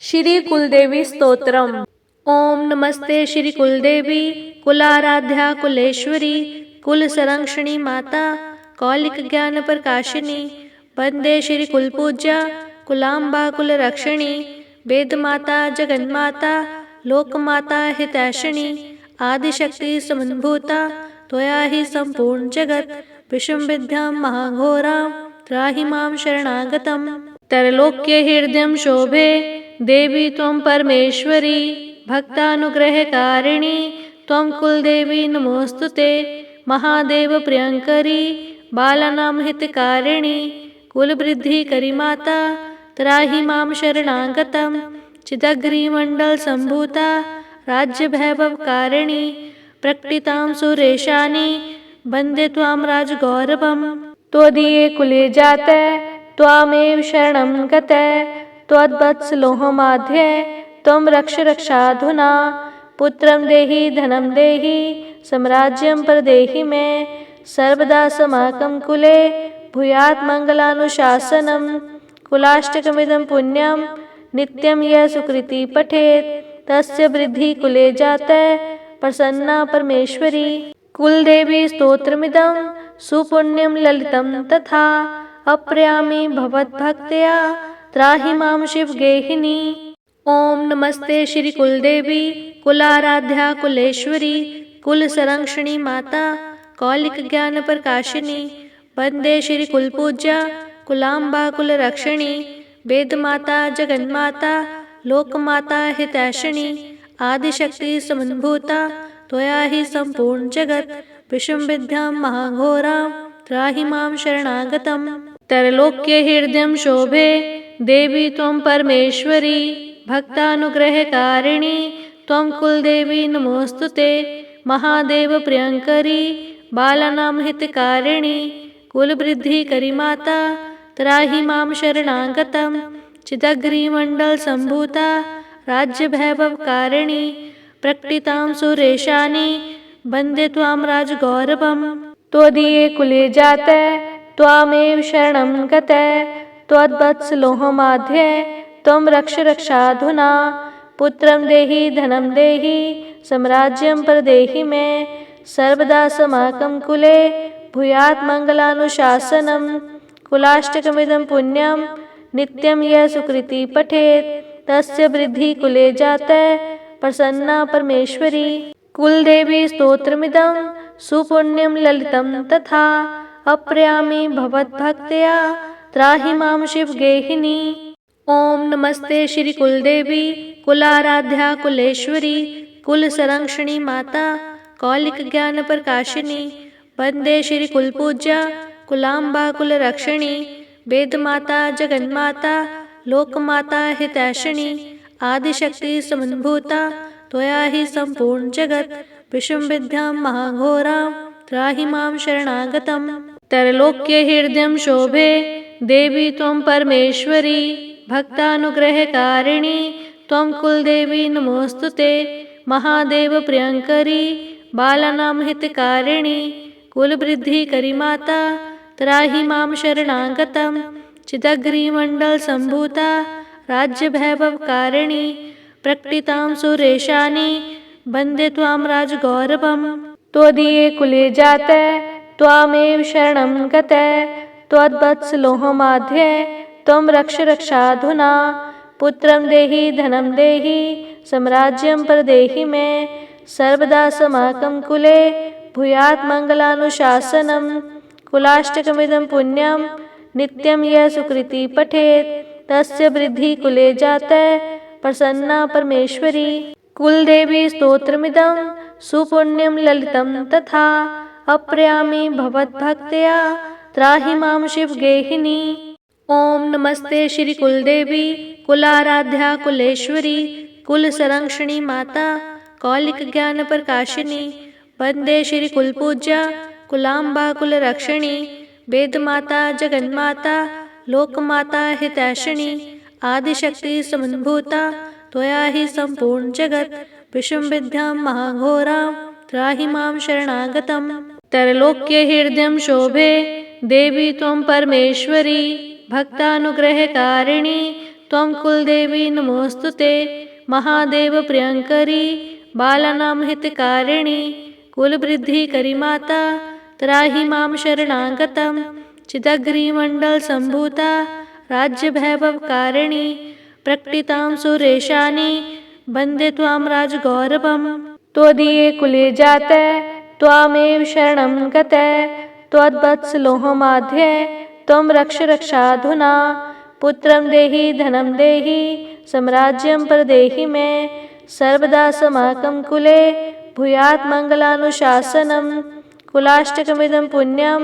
श्री कुलदेवी स्तोत्रम। ओम नमस्ते श्री कुलदेवी कुलाराध्या कुलेश्वरी कुल संरक्षणी माता कौलिक ज्ञान प्रकाशिनी वंदे श्री कुलपूज्या कुलाम्बा कुल रक्षिणी वेद माता जगन्माता लोक माता हितैषिणी आदिशक्ति समन्भूता त्वया ही संपूर्ण जगत विषम विद्यां महाघोरां त्राहि मां शरणागतम्। त्रैलोक्य हृदयं शोभे देवी त्वं परमेश्वरी भक्तानुग्रहकारिणी त्वं कुलदेवी नमोस्तुते। महादेव प्रियंकरी बालानां हितकारिणी कुलवृद्धिकरी माता त्राहि मां शरणागतम्। चिदग्रिमण्डल संभूता राज्य वैभवकारिणी प्रकटितां सुरेशानी वन्दे त्वां राजगौरवम्। त्वदीये कुले जाते त्वामेव शरणं गते त्वद्वत्सलोहमाध्ये त्वं रक्ष रक्षाधुना। पुत्रं देहि धनं देहि साम्राज्यं प्रदेहि मे सर्वदा समाकं कुले भूयात् मङ्गलानुशासनम्। कुलाष्टकमिदं पुण्यं नित्यं यः सुकृति पठेत् तस्य वृद्धि कुले जाते प्रसन्ना परमेश्वरी। कुलदेवी स्तोत्रमिदं सुपुण्यं ललितं तथा अप्रयामि भवद्भक्त्या त्राहि मां शिवगेहिनी। ओम नमस्ते श्री कुलदेवी कुलाराध्या कुलेश्वरी कुल संरक्षणी माता कौलिक ज्ञान प्रकाशिनी वंदे श्री कुलपूज्या कुलाम्बा कुल रक्षिणी वेद माता जगन्माता लोक माता हितैषिणी आदिशक्ति समन्भूता त्वया ही संपूर्ण जगत विषम विद्यां महाघोरां त्राहि मां शरणागतम्। त्रैलोक्य हृदयं शोभे देवी त्वं परमेश्वरी भक्तानुग्रहकारिणी त्वं कुलदेवी नमोस्तुते। महादेव प्रियंकरी बालानां हितकारिणी कुलवृद्धिकरी माता त्राहि मां शरणागतम्। चिदग्रिमण्डल संभूता राज्य वैभवकारिणी प्रकटितां सुरेशानी वन्दे त्वां राजगौरवम्। त्वदीये कुले जाते त्वामेव शरणं गते त्वद्वत्सलोहमाध्ये त्वं रक्ष रक्षाधुना। पुत्रं देहि धनं देहि साम्राज्यं प्रदेहि मे सर्वदा समाकं कुले भूयात् मङ्गलानुशासनम्। कुलाष्टकमिदं पुण्यं नित्यं यः सुकृति पठेत् तस्य वृद्धि कुले जाते प्रसन्ना परमेश्वरी। कुलदेवी स्तोत्रमिदं सुपुण्यं ललितं तथा अप्रयामि भवद्भक्त्या त्राहि मां शिवगेहिनी। ओम नमस्ते श्री कुलदेवी कुलाराध्या कुलेश्वरी कुल संरक्षणी माता कौलिक ज्ञान प्रकाशिनी वंदे श्री कुलपूज्या कुलाम्बा कुल रक्षिणी वेद माता जगन्माता लोक माता हितैषिणी आदिशक्ति समन्भूता त्वया ही संपूर्ण जगत विषम विद्यां महाघोरां त्राहि मां शरणागतम्। त्रैलोक्य हृदयं शोभे देवी त्वं परमेश्वरी भक्तानुग्रहकारिणी त्वं कुलदेवी नमोस्तुते। महादेव प्रियंकरी बालानां हितकारिणी कुलवृद्धिकरी माता त्राहि मां शरणागतम्। चिदग्रिमण्डल संभूता राज्य वैभवकारिणी प्रकटितां सुरेशानी वन्दे त्वां राजगौरवम्। त्वदीये कुले जाते त्वामेव शरणं गते त्वद्वत्सलोहमाध्ये त्वं रक्ष रक्षाधुना। पुत्रं देहि धनं देहि साम्राज्यं प्रदेहि मे सर्वदा समाकं कुले भूयात् मङ्गलानुशासनम्। कुलाष्टकमिदं पुण्यं नित्यं यः सुकृति पठेत् तस्य वृद्धि कुले जाते प्रसन्ना परमेश्वरी। कुलदेवी स्तोत्रमिदं सुपुण्यं ललितं तथा अप्रयामि भवद्भक्त्या त्राहि मां शिवगेहिनी। ओम नमस्ते श्री कुलदेवी कुलाराध्या कुलेश्वरी कुल संरक्षणी माता कौलिक ज्ञान प्रकाशिनी वंदे श्री कुलपूज्या कुलाम्बा कुल रक्षिणी वेद माता जगन्माता लोक माता हितैषिणी आदिशक्ति समन्भूता त्वया ही संपूर्ण जगत विषम विद्यां महाघोरां त्राहि मां शरणागतम्। त्रैलोक्य हृदयं शोभे देवी त्वं परमेश्वरी भक्तानुग्रहकारिणी त्वं कुलदेवी नमोऽस्तुते। महादेव प्रियंकरी बालानां हितकारिणी कुलवृद्धिकरी माता त्राहि मां शरणागतं। चिदग्निमण्डलसम्भूता राज्यवैभवकारिणी प्रकटितां सुरेशानि वन्दे त्वां राजगौरवम्। त्वदीये कुले जाते त्वामेव शरणं गते त्वद्वत्सलोहमाध्ये त्वं रक्ष रक्षाधुना। पुत्रं देहि धनं देहि साम्राज्यं प्रदेहि मे सर्वदा समाकं कुले भूयात् मङ्गलानुशासनम्। कुलाष्टकमिदं पुण्यं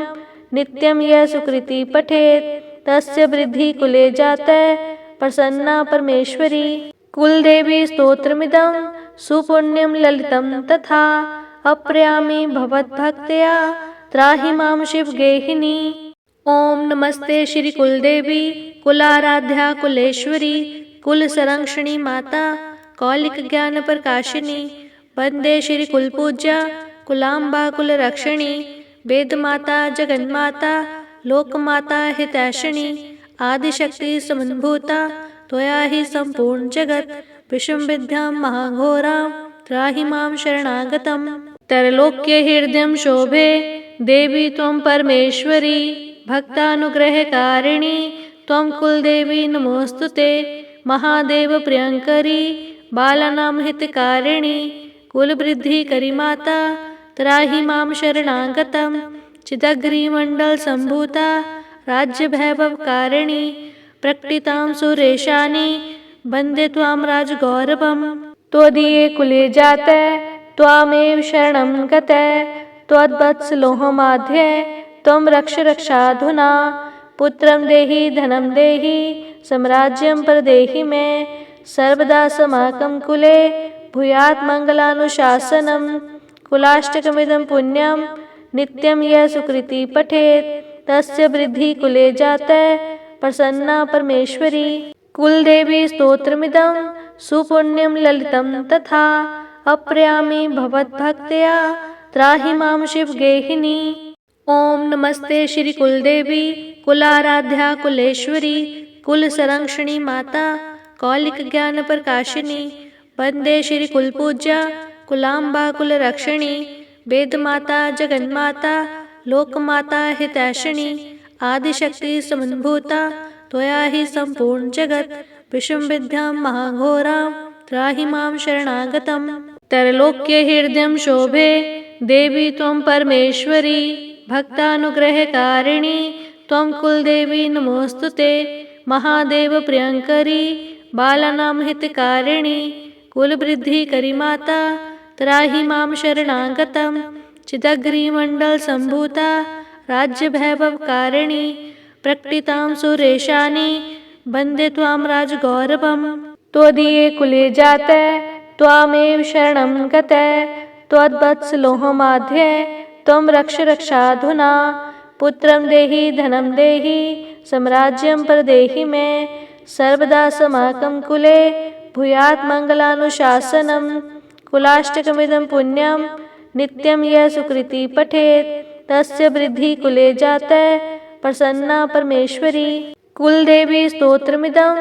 नित्यं यः सुकृति पठेत् तस्य वृद्धिः कुले जाते प्रसन्ना परमेश्वरी। कुलदेवी स्तोत्रमिदं सुपुण्यं ललितं तथा अप्रयामि भवद्भक्त्या त्राहि मां शिवगेहिनी। ओम नमस्ते श्री कुलदेवी कुलाराध्या कुलेश्वरी कुलसंरक्षणी माता कौलिक ज्ञान प्रकाशिनी। वंदे श्री कुलपूज्या कुलाम्बा कुलरक्षिणी वेदमाता जगन्माता लोकमाता हितैषिणी। आदिशक्ति समन्भूता त्वया हि सम्पूर्ण जगत् विषमविद्यां महाघोरां त्राहि मां शरणागतम्। त्रैलोक्य हृदयं शोभे देवी त्वं परमेश्वरी भक्तानुग्रहकारिणी त्वं कुलदेवी नमोऽस्तुते। महादेव प्रियंकरी बालानां हितकारिणी कुलवृद्धिकरी माता त्राहि मां शरणागतं। चिदग्निमण्डलसम्भूता राज्यवैभवकारिणी प्रकटितां सुरेशानि वन्दे त्वां राजगौरवम्। त्वदीये कुले जाते त्वामेव शरणं गते त्वद्वत्सलोहमाध्ये त्वं रक्ष रक्षाधुना। पुत्रं देहि धनं देहि साम्राज्यं प्रदेहि मे सर्वदा समाकं कुले भूयात् मङ्गलानुशासनम्। कुलाष्टकमिदं पुण्यं नित्यं यः सुकृति पठेत् तस्य वृद्धिः कुले जाते प्रसन्ना परमेश्वरी। कुलदेवी स्तोत्रमिदं सुपुण्यं ललितं तथा अप्रयामि भवद्भक्त्या त्राहि मां शिवगेहिनी। ओम नमस्ते श्री कुलदेवी कुलाराध्या कुलेश्वरी कुलसंरक्षणी माता कौलिक ज्ञान प्रकाशिनी। वंदे श्री कुलपूज्या कुलाम्बा कुलरक्षिणी वेदमाता जगन्माता लोकमाता हितैषिणी। आदिशक्ति समन्भूता त्वया हि सम्पूर्ण जगत् विषमविद्यां महाघोरां त्राहि मां शरणागतम्। त्रैलोक्य हृदयं शोभे देवी त्वं परमेश्वरी भक्तानुग्रहकारिणी त्वं कुलदेवी नमोऽस्तुते। महादेव प्रियंकरी बालानां हितकारिणी कुलवृद्धिकरी माता त्राहि मां शरणागतं। चिदग्निमण्डलसम्भूता राज्यवैभवकारिणी प्रकटितां सुरेशानि वन्दे त्वां राजगौरवम्। त्वदीये कुले जाते त्वामेव शरणं गते त्वद्वत्सलोहमाध्ये त्वं रक्ष रक्षाधुना। पुत्रं देहि धनं देहि साम्राज्यं प्रदेहि मे सर्वदा समाकं कुले भूयात् मङ्गलानुशासनम्। कुलाष्टकमिदं पुण्यं नित्यं यः सुकृति पठेत् तस्य वृद्धिः कुले जाते प्रसन्ना परमेश्वरी। कुलदेवी स्तोत्रमिदं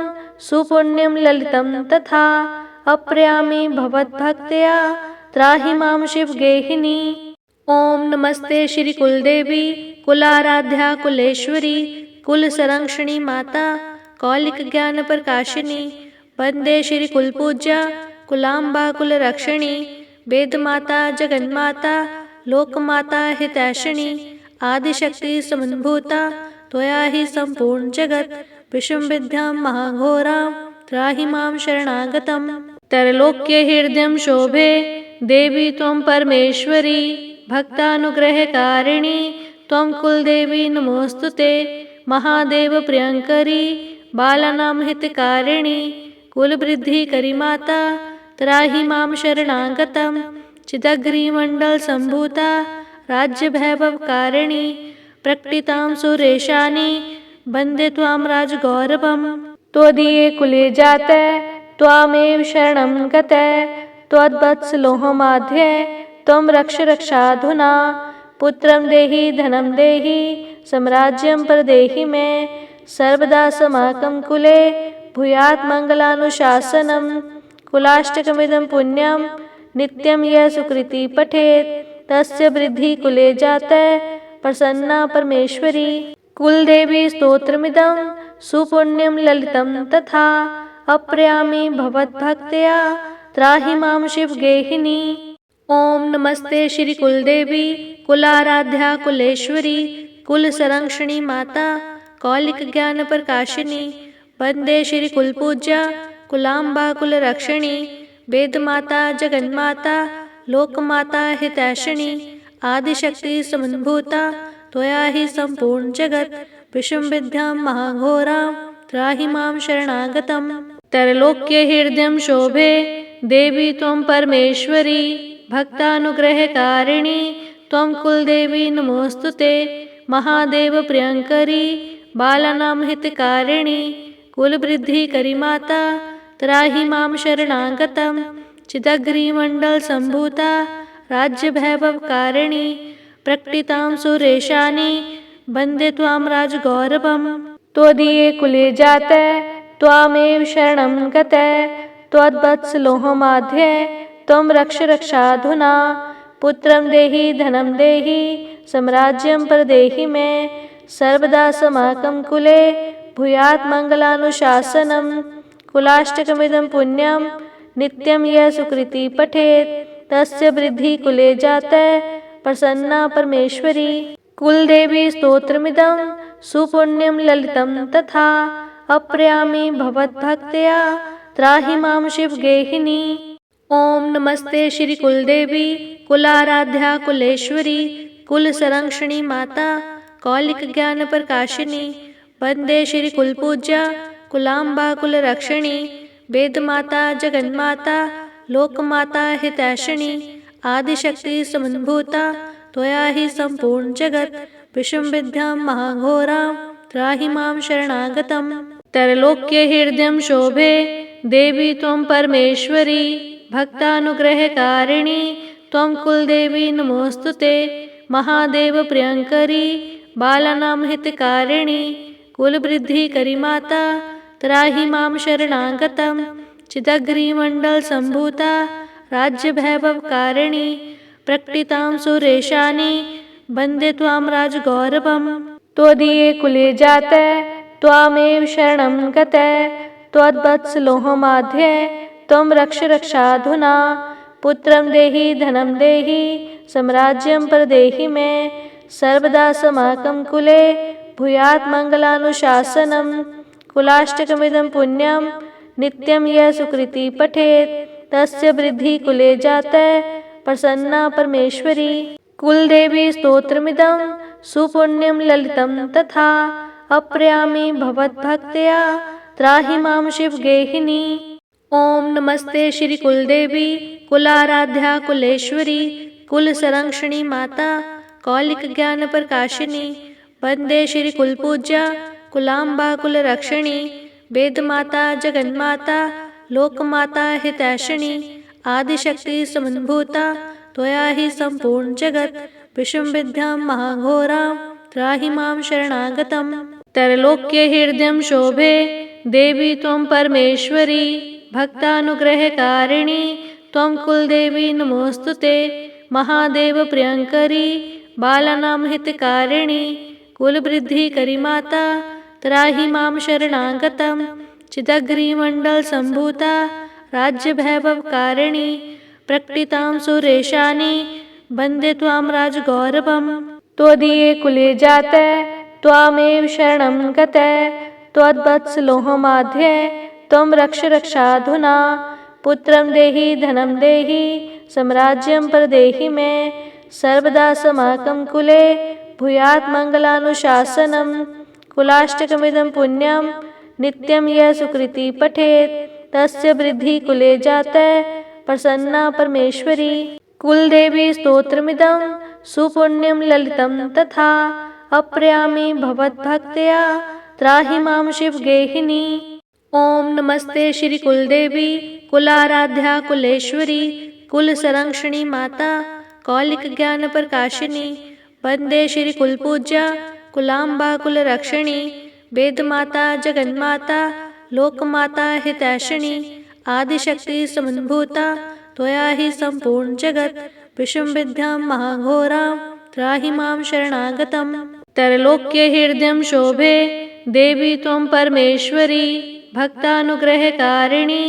सुपुण्यं ललितं तथा अप्रयामि भवद्भक्त्या त्राहि मां शिवगेहिनी। ओम नमस्ते श्री कुलदेवी कुलाराध्या कुलेश्वरी कुलसंरक्षणी माता कौलिक ज्ञान प्रकाशिनी। वंदे श्री कुलपूज्या कुलाम्बा कुलरक्षिणी वेदमाता जगन्माता लोकमाता हितैषिणी। आदिशक्ति समन्भूता त्वया हि सम्पूर्ण जगत् विषमविद्यां महाघोरां त्राहि मां शरणागतम्। त्रैलोक्य हृदयं शोभे देवी त्वं परमेश्वरी भक्तानुग्रहकारिणी त्वं कुलदेवी नमोऽस्तुते। महादेव प्रियंकरी बालानां हितकारिणी कुलवृद्धिकरी माता त्राहि मां शरणागतं। चिदग्निमण्डलसम्भूता राज्यवैभवकारिणी प्रकटितां सुरेशानि वन्दे त्वां राजगौरवम्। त्वदीये कुले जाते त्वामेव शरणं गते त्वद्वत्सलोहमाध्ये त्वं रक्ष रक्षाधुना। पुत्रं देहि धनं देहि साम्राज्यं प्रदेहि मे सर्वदा समाकं कुले भूयात् मङ्गलानुशासनं कुलाष्टकमिदं पुण्यं नित्यं यः सुकृति पठेत् तस्य वृद्धि कुले जातः प्रसन्ना परमेश्वरी। कुलदेवी स्तोत्रमिदं सुपुण्यं ललितं तथा अप्रयामि भवद्भक्त्या त्राहि मां शिवगेहिनी। ओम नमस्ते श्री कुलदेवी कुलाराध्या कुलेश्वरी कुल संरक्षणी माता कौलिक ज्ञान प्रकाशिनी। वंदे श्री कुलपूज्या कुलाम्बा कुल रक्षिणी वेद माता जगन्माता लोकमाता हितैषिणी आदिशक्ति समन्भूता त्वया हि संपूर्ण जगत विषम विद्यां महाघोरां त्राहि मां शरणागतम्। त्रैलोक्य हृदयं शोभे देवी त्वं परमेश्वरी भक्तानुग्रहकारिणी त्वं कुलदेवी नमोस्तुते। महादेव प्रियंकरी बालानां हितकारिणी कुलवृद्धिकरी माता त्राहि मां शरणागतम्। चिदग्रीमण्डल सम्भूता राज्यवैभवकारिणी प्रकटितां सुरेशानी वन्दे त्वां राजगौरवम्। त्वदीये कुले जातः त्वामेव शरणं गतः त्वद्वत्सलोहमाध्ये त्वं रक्ष रक्षाधुना। पुत्रं देहि धनं देहि साम्राज्यं प्रदेहि मे सर्वदा समाकं कुले भूयात् मङ्गलानुशासनं कुलाष्टकमिदं पुण्यं नित्यं यः सुकृति पठेत् तस्य वृद्धि कुले जातः प्रसन्ना परमेश्वरी। कुलदेवी स्तोत्रमिदं सुपुण्यं ललितं तथा अप्रयामि भवद्भक्त्या त्राहि मां शिवगेहिनी। ओम नमस्ते श्री कुलदेवी कुलाराध्या कुलेश्वरी कुल संरक्षणी माता कौलिक ज्ञान प्रकाशिनी। वंदे श्री कुलपूज्या कुलाम्बा कुल रक्षिणी वेद माता जगन्माता लोकमाता हितैषिणी आदिशक्ति समन्भूता त्वया हि संपूर्ण जगत विषम विद्यां महाघोरां त्राहि मां शरणागतम्। त्रैलोक्य हृदयं शोभे देवी त्वं परमेश्वरी भक्तानुग्रहकारिणी त्वं कुलदेवी नमोस्तुते। महादेव प्रियंकरी बालानां हितकारिणी कुलवृद्धिकरी माता त्राहि मां शरणागतम्। चिदग्रीमण्डल सम्भूता राज्यवैभवकारिणी प्रकटितां सुरेशानी वन्दे त्वां राजगौरवम्। त्वदीये कुले जातः त्वामेव शरणं गतः त्वद्वत्सलोहमाध्ये त्वं रक्ष रक्षाधुना। पुत्रं देहि धनं देहि साम्राज्यं प्रदेहि मे सर्वदा समाकं कुले भूयात् मङ्गलानुशासनं कुलाष्टकमिदं पुण्यं नित्यं यः सुकृति पठेत् तस्य वृद्धि कुले जातः प्रसन्ना परमेश्वरी। कुलदेवी स्तोत्रमिदं सुपुण्यं ललितं तथा अप्रयामि भवद्भक्त्या त्राहि मां शिवगेहिनी। ओम नमस्ते श्री कुलदेवी कुलाराध्या कुलेश्वरी कुल संरक्षणी माता कौलिक ज्ञान प्रकाशिनी। वंदे श्री कुलपूज्या कुलाम्बा कुल रक्षिणी वेद माता जगन्माता लोकमाता हितैषिणी आदिशक्ति समन्भूता त्वया हि संपूर्ण जगत विषम विद्यां महाघोरां त्राहि मां शरणागतम्। त्रैलोक्य हृदयं शोभे देवी त्वं परमेश्वरी भक्तानुग्रहकारिणी त्वं कुलदेवी नमोस्तुते। महादेव प्रियंकरी बालानां हितकारिणी कुलवृद्धिकरी माता त्राहि मां शरणागतम्। चिदग्रीमण्डल सम्भूता राज्यवैभवकारिणी प्रकटितां सुरेशानी वन्दे त्वां राजगौरवम्। त्वदीये कुले जातः त्वामेव शरणं गतः त्वद्वत्सलोहमाध्ये त्वं रक्ष रक्षाधुना। पुत्रं देहि धनं देहि साम्राज्यं प्रदेहि मे सर्वदा समाकं कुले भूयात् मङ्गलानुशासनं कुलाष्टकमिदं पुण्यं नित्यं यः सुकृति पठेत् तस्य वृद्धि कुले जातः प्रसन्ना परमेश्वरी। कुलदेवी स्तोत्रमिदं सुपुण्यं ललितं तथा अप्रयामि भवद्भक्त्या त्राहि मां शिवगेहिनी। ओम नमस्ते श्री कुलदेवी कुलाराध्या कुलेश्वरी कुल संरक्षणी माता कौलिक ज्ञान प्रकाशिनी। वंदे श्री कुलपूज्या कुलाम्बा कुल रक्षिणी वेद माता जगन्माता लोकमाता हितैषिणी आदिशक्ति समन्भूता त्वया हि सम्पूर्ण जगत् विषुम्विद्यां महाघोरां त्राहि मां शरणागतम्। त्रैलोक्यहृदयं शोभे देवी त्वं परमेश्वरी भक्तानुग्रहकारिणी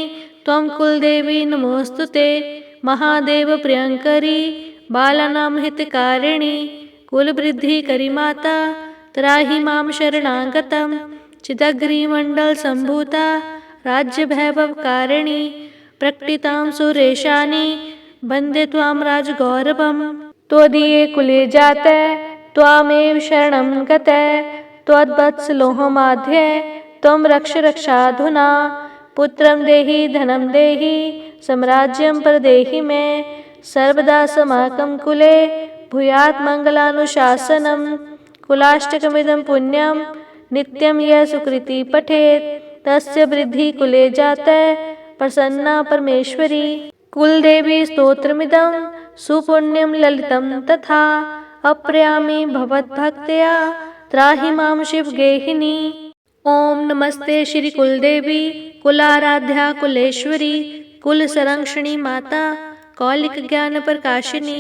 त्वं कुलदेवी नमोऽस्तुते। महादेव प्रियंकरी बालानां हितकारिणी कुलवृद्धिकरी माता त्राहि मां शरणागतम्। चिदग्निमण्डल सम्भूता राज्यवैभवकारिणी प्रकटितां सुरेशानी वन्दे त्वां राजगौरवम्। त्वदीये कुले जाते त्वामेव शरणं गते त्वद्वत्सलोहमाध्ये त्वं रक्ष रक्षाधुना। पुत्रं देहि धनं देहि साम्राज्यं प्रदेहि मे सर्वदा समाकं कुले भूयात् मङ्गलानुशासनम्। कुलाष्टकमिदं पुण्यं नित्यं यः सुकृति पठेत् तस्य वृद्धि कुले जाते प्रसन्ना परमेश्वरी। कुलदेवी स्तोत्रमिदं सुपुण्यं ललितं तथा अप्रयामि भवद्भक्त्या त्राहि मां शिवगेहिनी। ओम नमस्ते श्री कुलदेवी कुलाराध्या कुलेश्वरी कुलसंरक्षणी माता कौलिक ज्ञान प्रकाशिनी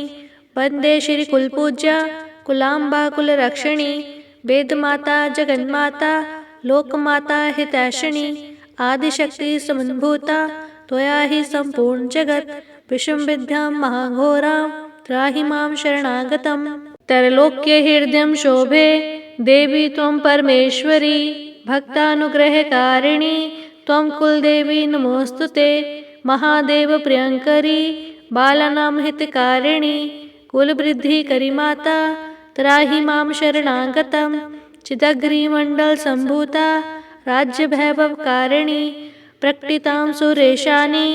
वंदे श्री कुलपूज्या कुलाम्बा कुलरक्षिणी वेदमाता जगन्माता लोकमाता हितैषिणी आदिशक्ति समन्भूता त्वया हि सम्पूर्ण जगत् विषुम्विद्यां महाघोरां त्राहि मां शरणागतम्। त्रैलोक्यहृदयं शोभे देवी त्वं परमेश्वरी भक्तानुग्रहकारिणी त्वं कुलदेवी नमोऽस्तुते। महादेव प्रियंकरी बालानां हितकारिणी कुलवृद्धिकरी माता त्राहि मां शरणागतम्। चिदग्निमण्डल सम्भूता राज्यवैभवकारिणी प्रकटितां सुरेशानी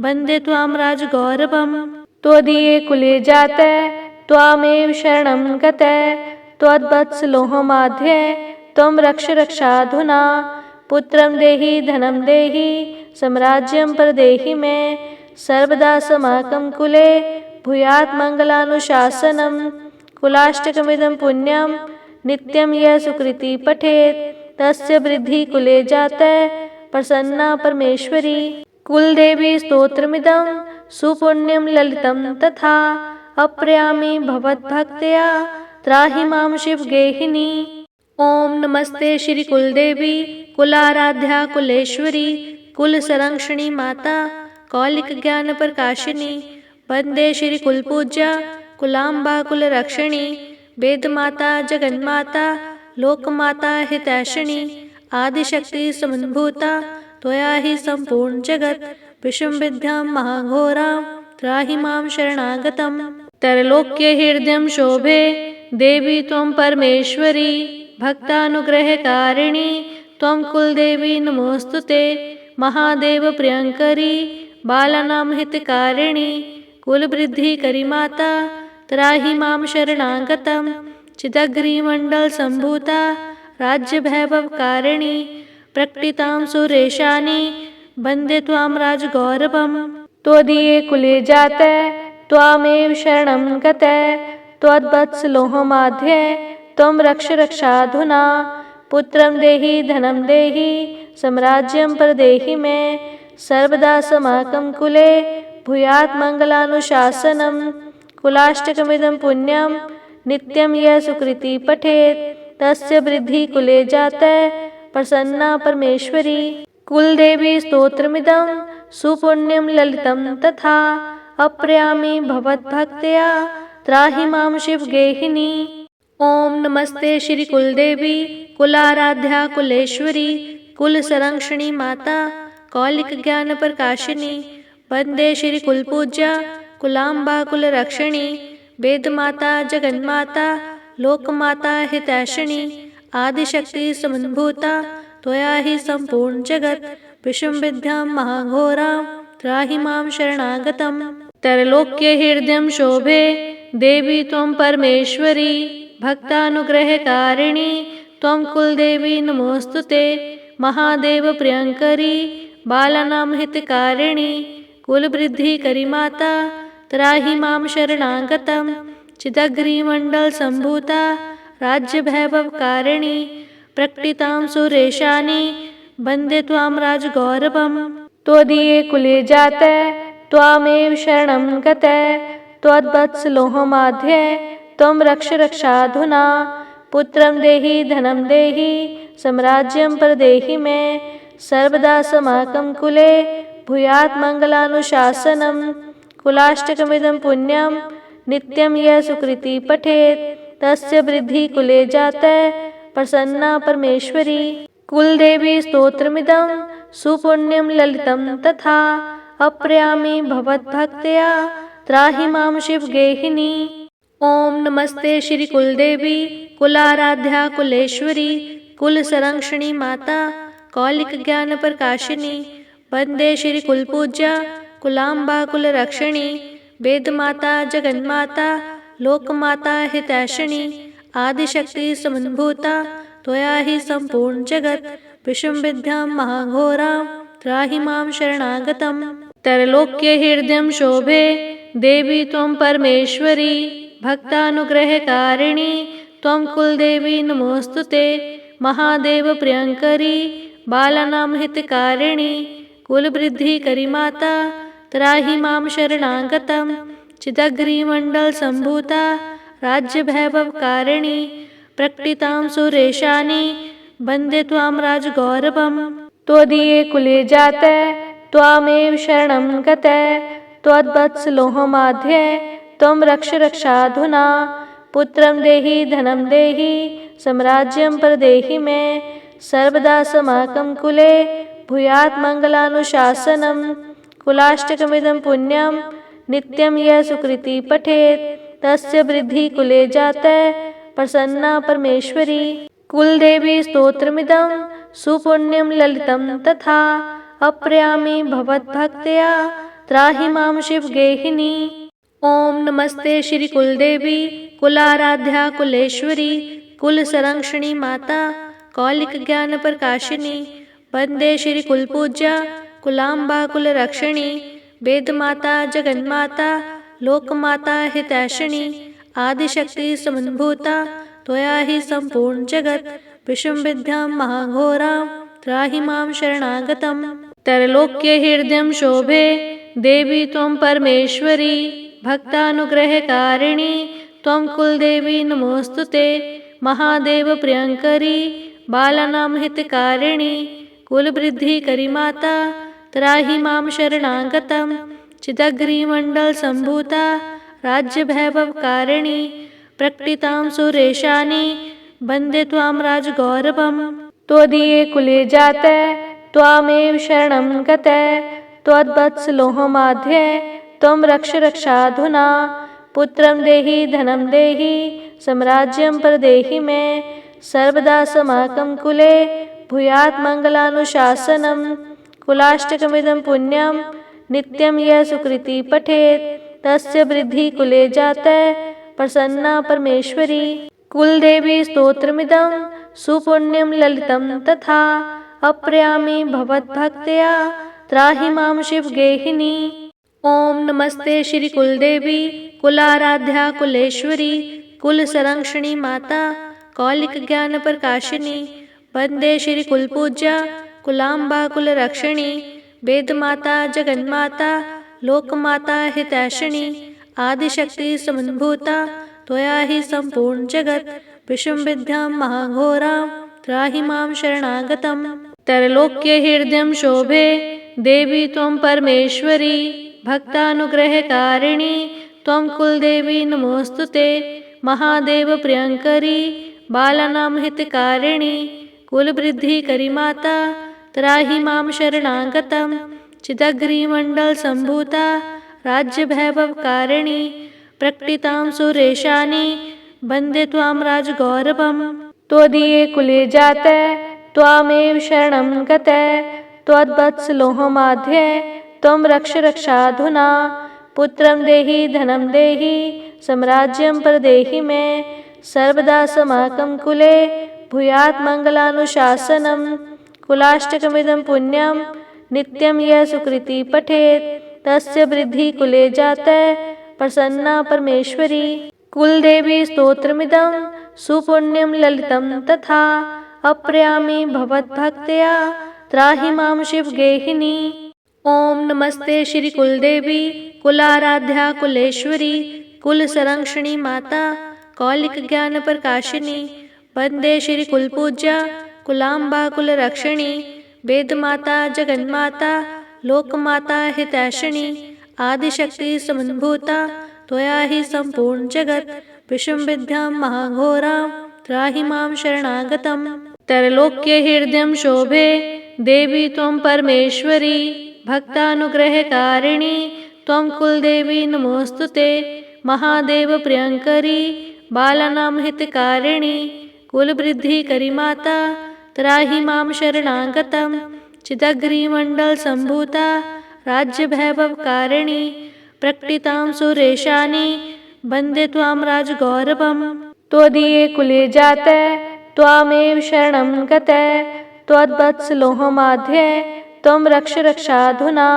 वन्दे त्वां राजगौरवम्। त्वदीये कुले जाते त्वामेव शरणं गते त्वद्वत्सलोहमाध्ये त्वं रक्ष रक्षाधुना। पुत्रं देहि धनं देहि साम्राज्यं प्रदेहि मे सर्वदा समाकं कुले भूयात् मङ्गलानुशासनम्। कुलाष्टकमिदं पुण्यं नित्यं यः सुकृति पठेत् तस्य वृद्धि कुले जाते प्रसन्ना परमेश्वरी। कुलदेवी स्तोत्रमिदं सुपुण्यं ललितं तथा अप्रयामि भवद्भक्त्या त्राहि मां शिवगेहिनी। ओम नमस्ते श्री कुलदेवी कुलाराध्या कुलेश्वरी कुलसंरक्षणी माता कौलिक ज्ञान प्रकाशिनी वंदे श्री कुलपूज्या कुलाम्बा कुलरक्षिणी वेदमाता जगन्माता लोकमाता हितैषिणी आदिशक्ति समन्भूता त्वया हि सम्पूर्ण जगत् विषुम्विद्यां महाघोरां त्राहि मां शरणागतम्। त्रैलोक्यहृदयं शोभे देवी त्वं परमेश्वरी भक्तानुग्रहकारिणी त्वं कुलदेवी नमोऽस्तुते। महादेव प्रियंकरी बालानां हितकारिणी कुलवृद्धिकरी माता त्राहि मां शरणागतम्। चिदग्निमण्डल सम्भूता राज्यवैभवकारिणी प्रकटितां सुरेशानी वन्दे त्वां राजगौरवम्। त्वदीये कुले जाते त्वामेव शरणं गते त्वद्वत्सलोहमाध्ये त्वं रक्ष रक्षाधुना। पुत्रं देहि धनं देहि साम्राज्यं प्रदेहि मे सर्वदा समाकं कुले भूयात् मङ्गलानुशासनम्। कुलाष्टकमिदं पुण्यं नित्यं यः सुकृति पठेत् तस्य वृद्धि कुले जाते प्रसन्ना परमेश्वरी। कुलदेवी स्तोत्रमिदं सुपुण्यं ललितं तथा अप्रयामि भवद्भक्त्या त्राहि मां शिवगेहिनी। ओम नमस्ते श्री कुलदेवी कुलाराध्या कुलेश्वरी कुलसंरक्षणी माता कौलिक ज्ञान प्रकाशिनी वंदे श्री कुलपूज्या कुलाम्बा कुलरक्षिणी वेदमाता जगन्माता लोकमाता हितैषिणी आदिशक्ति समन्भूता त्वया हि सम्पूर्ण जगत् विषुम्विद्यां महाघोरां त्राहि मां शरणागतम्। त्रैलोक्यहृदयं शोभे देवी त्वं परमेश्वरी भक्तानुग्रहकारिणी त्वं कुलदेवी नमोऽस्तुते। महादेव प्रियंकरी बालानां हितकारिणी कुलवृद्धिकरी माता त्राहि मां शरणागतम्। चिदग्निमण्डल सम्भूता राज्यवैभवकारिणी प्रकटितां सुरेशानी वन्दे त्वां राजगौरवम्। त्वदीये कुले जाते त्वामेव शरणं गते त्वद्वत्सलोहमाध्ये त्वं रक्ष रक्षाधुना। पुत्रं देहि धनं देहि साम्राज्यं प्रदेहि मे सर्वदा समाकं कुले भूयात् मङ्गलानुशासनम्। कुलाष्टकमिदं पुण्यं नित्यं यः सुकृती पठेत् तस्य वृद्धि कुले जाते प्रसन्ना परमेश्वरी। कुलदेवी स्तोत्रमिदं सुपुण्यं ललितं तथा अप्रयामि भवद्भक्त्या त्राहि मां शिवगेहिनी। ओम नमस्ते श्री कुलदेवी कुलाराध्या कुलेश्वरी कुलसंरक्षणी माता कौलिक ज्ञान प्रकाशिनी। वंदे श्री कुलपूज्या कुलाम्बा कुलरक्षिणी वेदमाता जगन्माता लोकमाता हितैषिणी। आदिशक्ति समन्भूता त्वया हि सम्पूर्ण जगत् विषमविद्यां महाघोरां त्राहि मां शरणागतम्। त्रैलोक्य हृदयं शोभे देवी त्वं परमेश्वरी भक्तानुग्रहकारिणी त्वं कुलदेवी नमोस्तुते। महादेव प्रियंकरी बालानां हितकारिणी कुलवृद्धिकरी माता त्राहि मां शरणागतम्। चिदग्रिमण्डलसम्भूता राज्यवैभवकारिणी प्रकटितां सुरेशानी वन्दे त्वां राजगौरवम्। त्वदीये कुले जाते त्वामेव शरणं गते त्वद्वत्सलोहमाध्ये त्वं रक्ष रक्षाधुना। पुत्रं देहि धनं देहि साम्राज्यं प्रदेहि मे सर्वदा समाकं कुले भूयात् मङ्गलानुशासनम्। कुलाष्टकमिदं पुण्यं नित्यं यः सुकृती पठेत् तस्य वृद्धि कुले जाते प्रसन्ना परमेश्वरी। कुलदेवी स्तोत्रमिदं सुपुण्यं ललितं तथा अप्रयामि भवद्भक्त्या त्राहि मां शिवगेहिनी। ओम नमस्ते श्री कुलदेवी कुलाराध्या कुलेश्वरी कुलसंरक्षणी माता कौलिक ज्ञान प्रकाशिनी। वंदे श्री कुलपूज्या कुलाम्बा कुलरक्षिणी वेदमाता जगन्माता लोकमाता हितैषिणी। आदिशक्ति समन्भूता त्वया हि सम्पूर्ण जगत् विषमविद्यां महाघोरां त्राहि मां शरणागतम्। त्रैलोक्य हृदयं शोभे देवी त्वं परमेश्वरी भक्तानुग्रहकारिणी त्वं कुलदेवी नमोस्तुते। महादेव प्रियंकरी बालानां हितकारिणी कुलवृद्धिकरी माता त्राहि मां शरणागतम्। चिदग्रिमण्डलसम्भूता राज्यवैभवकारिणी प्रकटितां सुरेशानी वन्दे त्वां राजगौरवम्। त्वदीये कुले जाते त्वामेव शरणं गते त्वद्वत्सलोहमाध्ये त्वं रक्ष रक्षाधुना। पुत्रं देहि धनं देहि साम्राज्यं प्रदेहि मे सर्वदा समाकं कुले भूयात् मङ्गलानुशासनम्। कुलाष्टकमिदं पुण्यं नित्यं यः सुकृती पठेत् तस्य वृद्धि कुले जाते प्रसन्ना परमेश्वरी। कुलदेवी स्तोत्रमिदं सुपुण्यं ललितं तथा अप्रयामि भवद्भक्त्या त्राहि मां शिवगेहिनी। ओम नमस्ते श्री कुलदेवी कुलाराध्या कुलेश्वरी कुलसंरक्षणी माता कौलिक ज्ञान प्रकाशिनी। वंदे श्री कुलपूज्या कुलाम्बा कुलरक्षिणी वेदमाता जगन्माता लोकमाता हितैषिणी। आदिशक्ति समन्भूता त्वया हि सम्पूर्ण जगत् विषमविद्यां महाघोरां त्राहि मां शरणागतम्। त्रैलोक्य हृदयं शोभे देवी त्वं परमेश्वरी भक्तानुग्रहकारिणी त्वं कुलदेवी नमोस्तुते। महादेव प्रियंकरी बालानां हितकारिणी कुलवृद्धिकरी माता त्राहि मां शरणागतम्। चिदग्रिमण्डलसम्भूता राज्यवैभवकारिणी प्रकटितां सुरेशानी वन्दे त्वां राजगौरवम्। त्वदीये कुले जाते त्वामेव शरणं गते त्वद्वत्सलोहमाध्ये त्वं रक्ष रक्षाधुना। पुत्रं देहि धनं देहि साम्राज्यं प्रदेहि मे सर्वदा समाकं कुले भूयात् मङ्गलानुशासनम्। कुलाष्टकमिदं पुण्यं नित्यं यः सुकृती पठेत् तस्य वृद्धि कुले जाते प्रसन्ना परमेश्वरी। कुलदेवी स्तोत्रमिदं सुपुण्यं ललितं तथा अप्रयामि भवद्भक्त्या त्राहि मां शिवगेहिनी। ओम नमस्ते श्री कुलदेवी कुलाराध्या कुलेश्वरी कुलसंरक्षणी माता कौलिक ज्ञान प्रकाशिनी। वंदे श्री कुलपूज्या कुलाम्बा कुलरक्षिणी वेदमाता जगन्माता लोकमाता हितैषिणी। आदिशक्ति समन्भूता त्वया हि सम्पूर्ण जगत् विषमविद्यां महाघोरां त्राहि मां शरणागतम्। त्रैलोक्य हृदयं शोभे देवी त्वं परमेश्वरी भक्तानुग्रहकारिणी त्वं कुलदेवी नमोस्तुते। महादेव प्रियंकरी बालानां हितकारिणी कुलवृद्धिकरी माता त्राहि मां शरणागतम्। चिदग्रिमण्डल सम्भूता राज्यवैभवकारिणी प्रकटितां सुरेशानी वन्दे त्वां राजगौरवम्। त्वदीये कुले जाते त्वामेव शरणं गते त्वद्वत्सलोहमाध्ये त्वं रक्ष रक्षाधुना।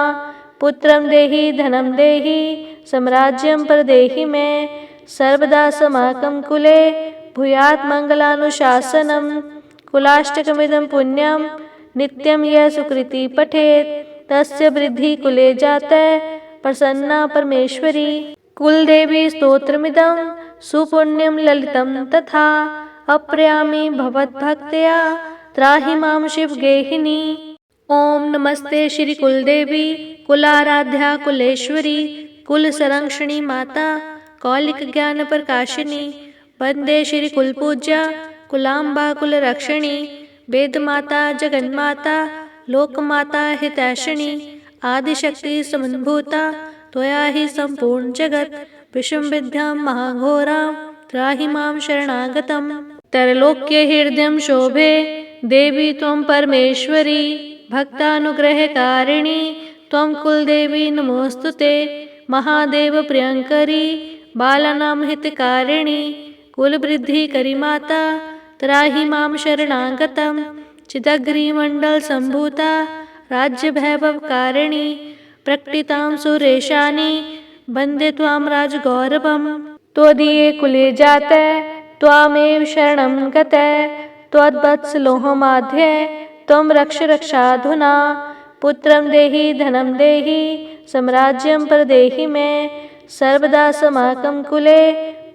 पुत्रं देहि धनं देहि साम्राज्यं प्रदेहि मे सर्वदा समाकं कुले भूयात् मङ्गलानुशासनम्। कुलाष्टकमिदं पुण्यं नित्यं यः सुकृति पठेत् तस्य वृद्धि कुले जाते प्रसन्ना परमेश्वरी। कुलदेवी स्तोत्रमिदं सुपुण्यं ललितं तथा अप्रयामि भवद्भक्त्या त्राहि मां शिवगेहिनी। ओम नमस्ते श्री कुलदेवी कुलाराध्या कुलेश्वरी कुलसंरक्षणी माता कौलिक ज्ञान प्रकाशिनी। वंदे श्री कुलपूज्या कुलाम्बा कुलरक्षिणी वेदमाता जगन्माता लोकमाता हितैषिणी। आदिशक्ति समन्भूता त्वया हि सम्पूर्ण जगत् विषमविद्यां महाघोरां त्राहि मां शरणागतम्। त्रैलोक्य हृदयं शोभे देवी त्वं परमेश्वरी भक्तानुग्रहकारिणी त्वं कुलदेवी नमोस्तुते। महादेव प्रियंकरी बालानां हितकारिणी कुलवृद्धिकरी माता त्राहि मां शरणागतम्। चिदग्रिमण्डल सम्भूता राज्यवैभवकारिणी प्रकटितां सुरेशानी वन्दे त्वां राजगौरवम्। त्वदीये कुले जाते त्वामेव शरणं गते त्वद्वत्सलोहमाध्ये त्वं रक्ष रक्षाधुना। पुत्रं देहि धनं देहि साम्राज्यं प्रदेहि मे सर्वदा समाकं कुले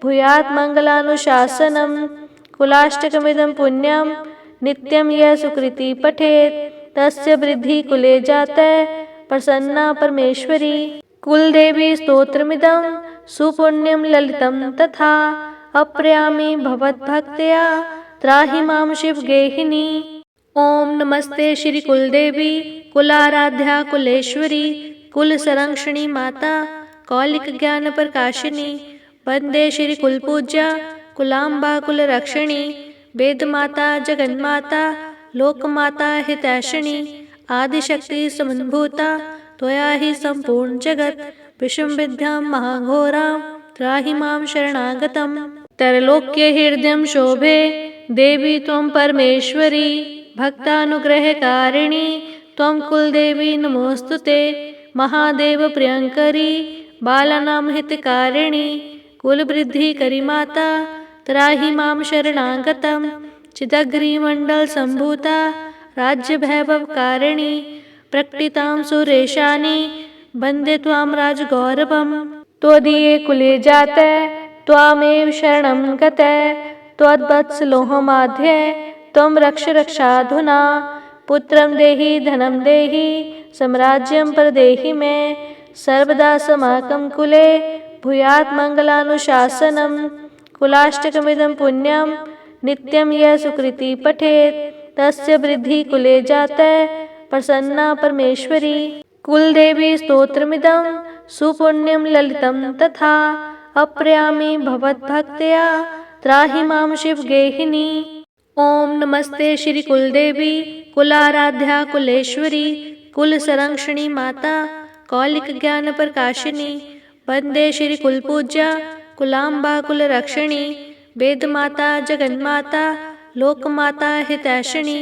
भूयात् मङ्गलानुशासनम्। कुलाष्टकमिदं पुण्यं नित्यं यः सुकृति पठेत् तस्य वृद्धि कुले जाते प्रसन्ना परमेश्वरी। कुलदेवी स्तोत्रमिदं सुपुण्यं ललितं तथा अप्रयामि भवद्भक्त्या त्राहि मां शिवगेहिनी। ओम नमस्ते श्री कुलदेवी कुलाराध्या कुलेश्वरी कुलसंरक्षणी माता कौलिक ज्ञान प्रकाशिनी। वंदे श्री कुलपूज्या कुलाम्बा कुलरक्षिणी वेदमाता जगन्माता लोकमाता हितैषिणी। आदिशक्ति समन्भूता त्वया हि सम्पूर्ण जगत् विषमविद्यां महाघोरां त्राहि मां शरणागतम्। त्रैलोक्य हृदयं शोभे देवी त्वं परमेश्वरी भक्तानुग्रहकारिणी त्वं कुलदेवी नमोस्तुते। महादेव प्रियंकरी बालानां हितकारिणी कुलवृद्धिकरी माता त्राहि मां शरणागतम्। चिदग्रिमण्डल सम्भूता राज्यवैभवकारिणी प्रकटितां सुरेशानी वन्दे त्वां राजगौरवम्। त्वदीये कुले जाते त्वामेव शरणं गते त्वद्वत्सलोहमाध्ये त्वं रक्ष रक्षाधुना। पुत्रं देहि धनं देहि साम्राज्यं प्रदेहि मे सर्वदा समाकं कुले भूयात् मङ्गलानुशासनम्। कुलाष्टकमिदं पुण्यं नित्यं यः सुकृति पठेत् तस्य वृद्धि कुले जाते प्रसन्ना परमेश्वरी। कुलदेवी स्तोत्रमिदं सुपुण्यं ललितं तथा अप्रयामि भवद्भक्त्या त्राहि मां शिवगेहिनी। ओम नमस्ते श्री कुलदेवी कुलाराध्या कुलेश्वरी कुलसंरक्षणी माता कौलिक ज्ञान प्रकाशिनी। वंदे श्री कुलपूज्या कुलाम्बा कुलरक्षिणी वेदमाता जगन्माता लोकमाता हितैषिणी।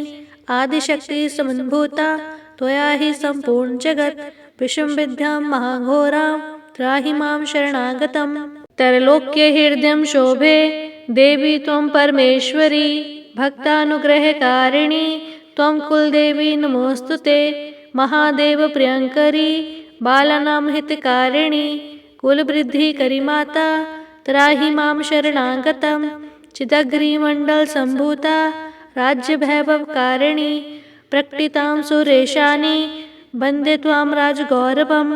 आदिशक्ति समन्भूता त्वया हि सम्पूर्ण जगत् विषमविद्यां महाघोरां त्राहि मां शरणागतम्। त्रैलोक्य हृदयं शोभे देवी त्वं परमेश्वरी भक्तानुग्रहकारिणी त्वं कुलदेवी नमोऽस्तुते। महादेव प्रियंकरी बालानां हितकारिणी कुलवृद्धिकरी माता त्राहि मां शरणागतं। चिदग्निमण्डलसम्भूता राज्यवैभवकारिणी प्रकटितां सुरेशानि वन्दे त्वां राजगौरवम्।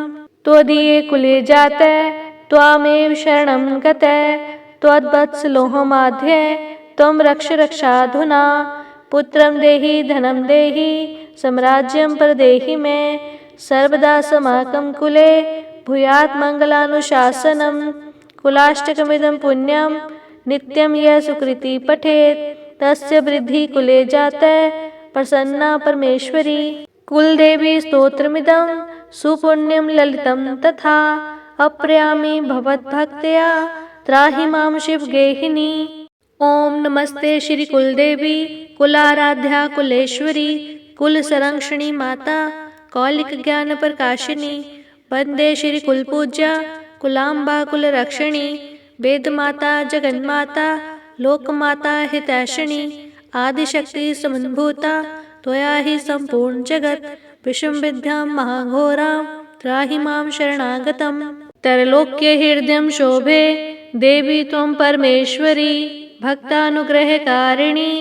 त्वदीये कुले जाते त्वामेव शरणं गते त्वद्वत्सलोहमाध्ये त्वं रक्ष रक्षाधुना। पुत्रं देहि धनं देहि साम्राज्यं प्रदेहि मे सर्वदा समाकं कुले भूयात् मङ्गलानुशासनम्। कुलाष्टकमिदं पुण्यं नित्यं यः सुकृति पठेत् तस्य वृद्धि कुले जाते प्रसन्ना परमेश्वरी। कुलदेवी स्तोत्रमिदं सुपुण्यं ललितं तथा अप्रयामि भवद्भक्त्या त्राहि मां शिवगेहिनी। ओम नमस्ते श्री कुलदेवी कुलाराध्या कुलेश्वरी कुलसंरक्षणी माता कौलिक ज्ञान प्रकाशिनी। वंदे श्री कुलपूज्या कुलाम्बा कुलरक्षिणी वेदमाता जगन्माता लोकमाता हितैषिणी। आदिशक्ति समन्भूता त्वया हि सम्पूर्ण जगत् विषमविद्यां महाघोरां त्राहि मां शरणागतम्। त्रैलोक्य हृदयं शोभे देवी त्वं परमेश्वरी भक्तानुग्रहकारिणी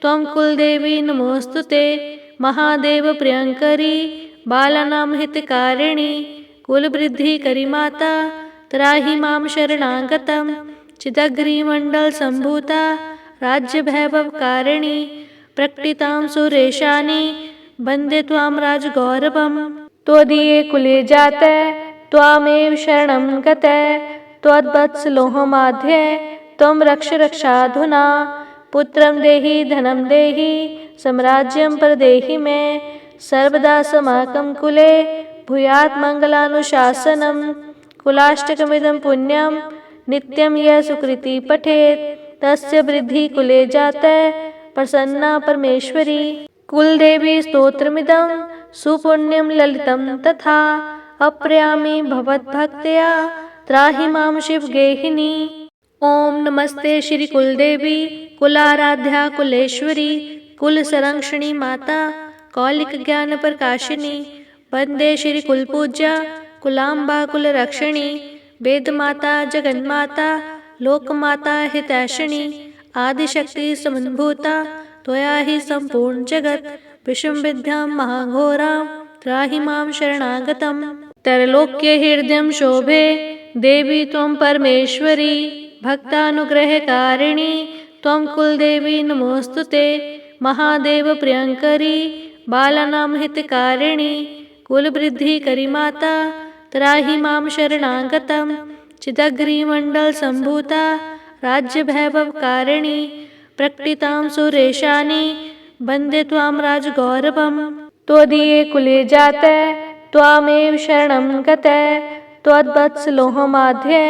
त्वं कुलदेवी नमोऽस्तुते। महादेव प्रियंकरी बालानां हितकारिणी कुलवृद्धिकरी माता त्राहि मां शरणागतं। चिदग्निमण्डलसम्भूता राज्यवैभवकारिणी प्रकटितां सुरेशानि वन्दे त्वां राजगौरवम्। त्वदीये कुले जाते त्वामेव शरणं गते त्वद्वत्सलोहमाध्ये त्वं रक्ष रक्षाधुना। पुत्रं देहि धनं देहि साम्राज्यं प्रदेहि मे सर्वदा समाकं कुले भूयात् मङ्गलानुशासनम्। कुलाष्टकमिदं पुण्यं नित्यं यः सुकृति पठेत् तस्य वृद्धि कुले जाते प्रसन्ना परमेश्वरी। कुलदेवी स्तोत्रमिदं सुपुण्यं ललितं तथा अप्रयामि भवद्भक्त्या त्राहि मां शिवगेहिनी। ओम नमस्ते श्री कुलदेवी कुलाराध्या कुलेश्वरी कुलसंरक्षणी माता कौलिक ज्ञान प्रकाशिनी। वंदे श्री कुलपूज्या कुलाम्बा कुलरक्षिणी वेदमाता जगन्माता लोकमाता हितैषिणी। आदिशक्ति समन्भूता त्वया हि सम्पूर्ण जगत् विषमविद्यां महाघोरां त्राहि मां शरणागतम्। त्रैलोक्य हृदयं शोभे देवी त्वं परमेश्वरी भक्तानुग्रहकारिणी त्वं कुलदेवी नमोऽस्तुते। महादेव प्रियंकरी बालानां हितकारिणी कुलवृद्धिकरी माता त्राहि मां शरणागतं। चिदग्निमण्डलसम्भूता राज्यवैभवकारिणी प्रकटितां सुरेशानि वन्दे त्वां राजगौरवम्। त्वदीये कुले जाते त्वामेव शरणं गते त्वद्वत्सलोहमाध्ये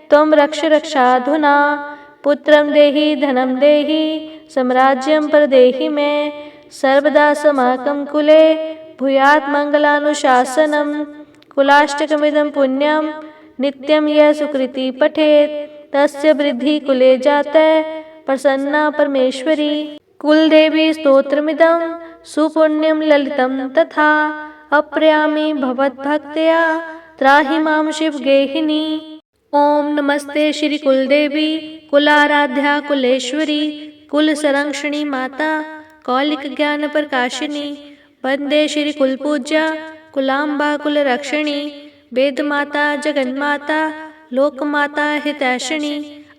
त्वं रक्ष रक्षाधुना। पुत्रं देहि धनं देहि साम्राज्यं प्रदेहि मे सर्वदा समाकं कुले भूयात् मङ्गलानुशासनम्। कुलाष्टकमिदं पुण्यं नित्यं यः सुकृति पठेत् तस्य वृद्धि कुले जाते प्रसन्ना परमेश्वरी। कुलदेवी स्तोत्रमिदं सुपुण्यं ललितं तथा अप्रयामि भवद्भक्त्या त्राहि मां शिवगेहिनी। ओम नमस्ते श्री कुलदेवी कुलाराध्या कुलेश्वरी कुलसंरक्षणी माता कौलिक ज्ञान प्रकाशिनी। वंदे श्री कुलपूज्या कुलाम्बा कुलरक्षिणी वेदमाता जगन्माता लोकमाता हितैषिणी।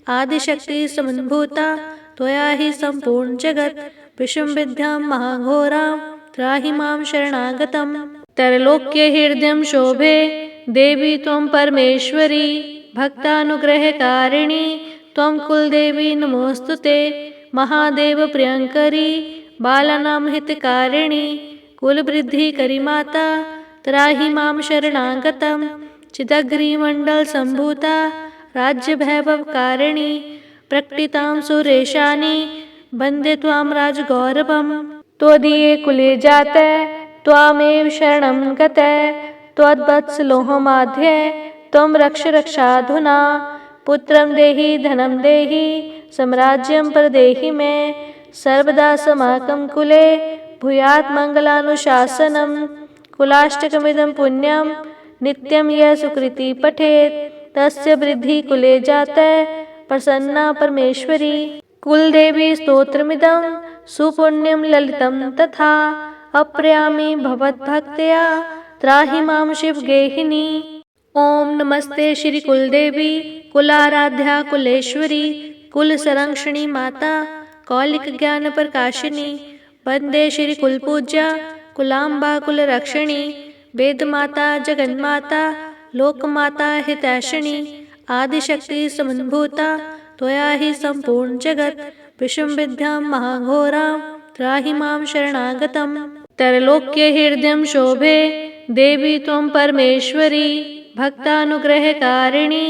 आदिशक्ति समन्भूता त्वया हि सम्पूर्ण जगत् विषमविद्यां महाघोरां त्राहि मां शरणागतम्। त्रैलोक्य हृदयं शोभे देवी त्वं परमेश्वरी भक्तानुग्रहकारिणी त्वं कुलदेवी नमोऽस्तुते। महादेव प्रियंकरी बालानां हितकारिणी कुलवृद्धिकरी माता त्राहि मां शरणागतं। चिदग्निमण्डलसम्भूता राज्यवैभवकारिणी प्रकटितां सुरेशानि वन्दे त्वां राजगौरवम्। त्वदीये कुले जाते त्वामेव शरणं गते त्वद्वत्सलोहमाध्ये त्वं रक्ष रक्षाधुना। पुत्रं देहि धनं देहि साम्राज्यं प्रदेहि मे सर्वदा समाकं कुले भूयात् मङ्गलानुशासनं। कुलाष्टकमिदं पुण्यं नित्यं यः सुकृति पठेत् तस्य वृद्धिः कुले जातः प्रसन्ना परमेश्वरी। कुलदेवी स्तोत्रमिदं सुपुण्यं ललितं तथा अप्रयामि भवद्भक्त्या त्राहि मां शिवगेहिनी। ओम नमस्ते श्री कुलदेवी कुलाराध्या कुलेश्वरी कुल संरक्षणी माता कौलिक ज्ञान प्रकाशिनी। वंदे श्री कुलपूज्या कुलाम्बा कुल रक्षिणी। वेद माता जगन्माता लोकमाता हितैषिणी। आदिशक्ति समन्भूता त्वया हि संपूर्ण जगत। विषम विद्यां महाघोरां त्राहि मां शरणागतम्। त्रैलोक्य हृदयं शोभे देवी त्वं परमेश्वरी। भक्तानुग्रहकारिणी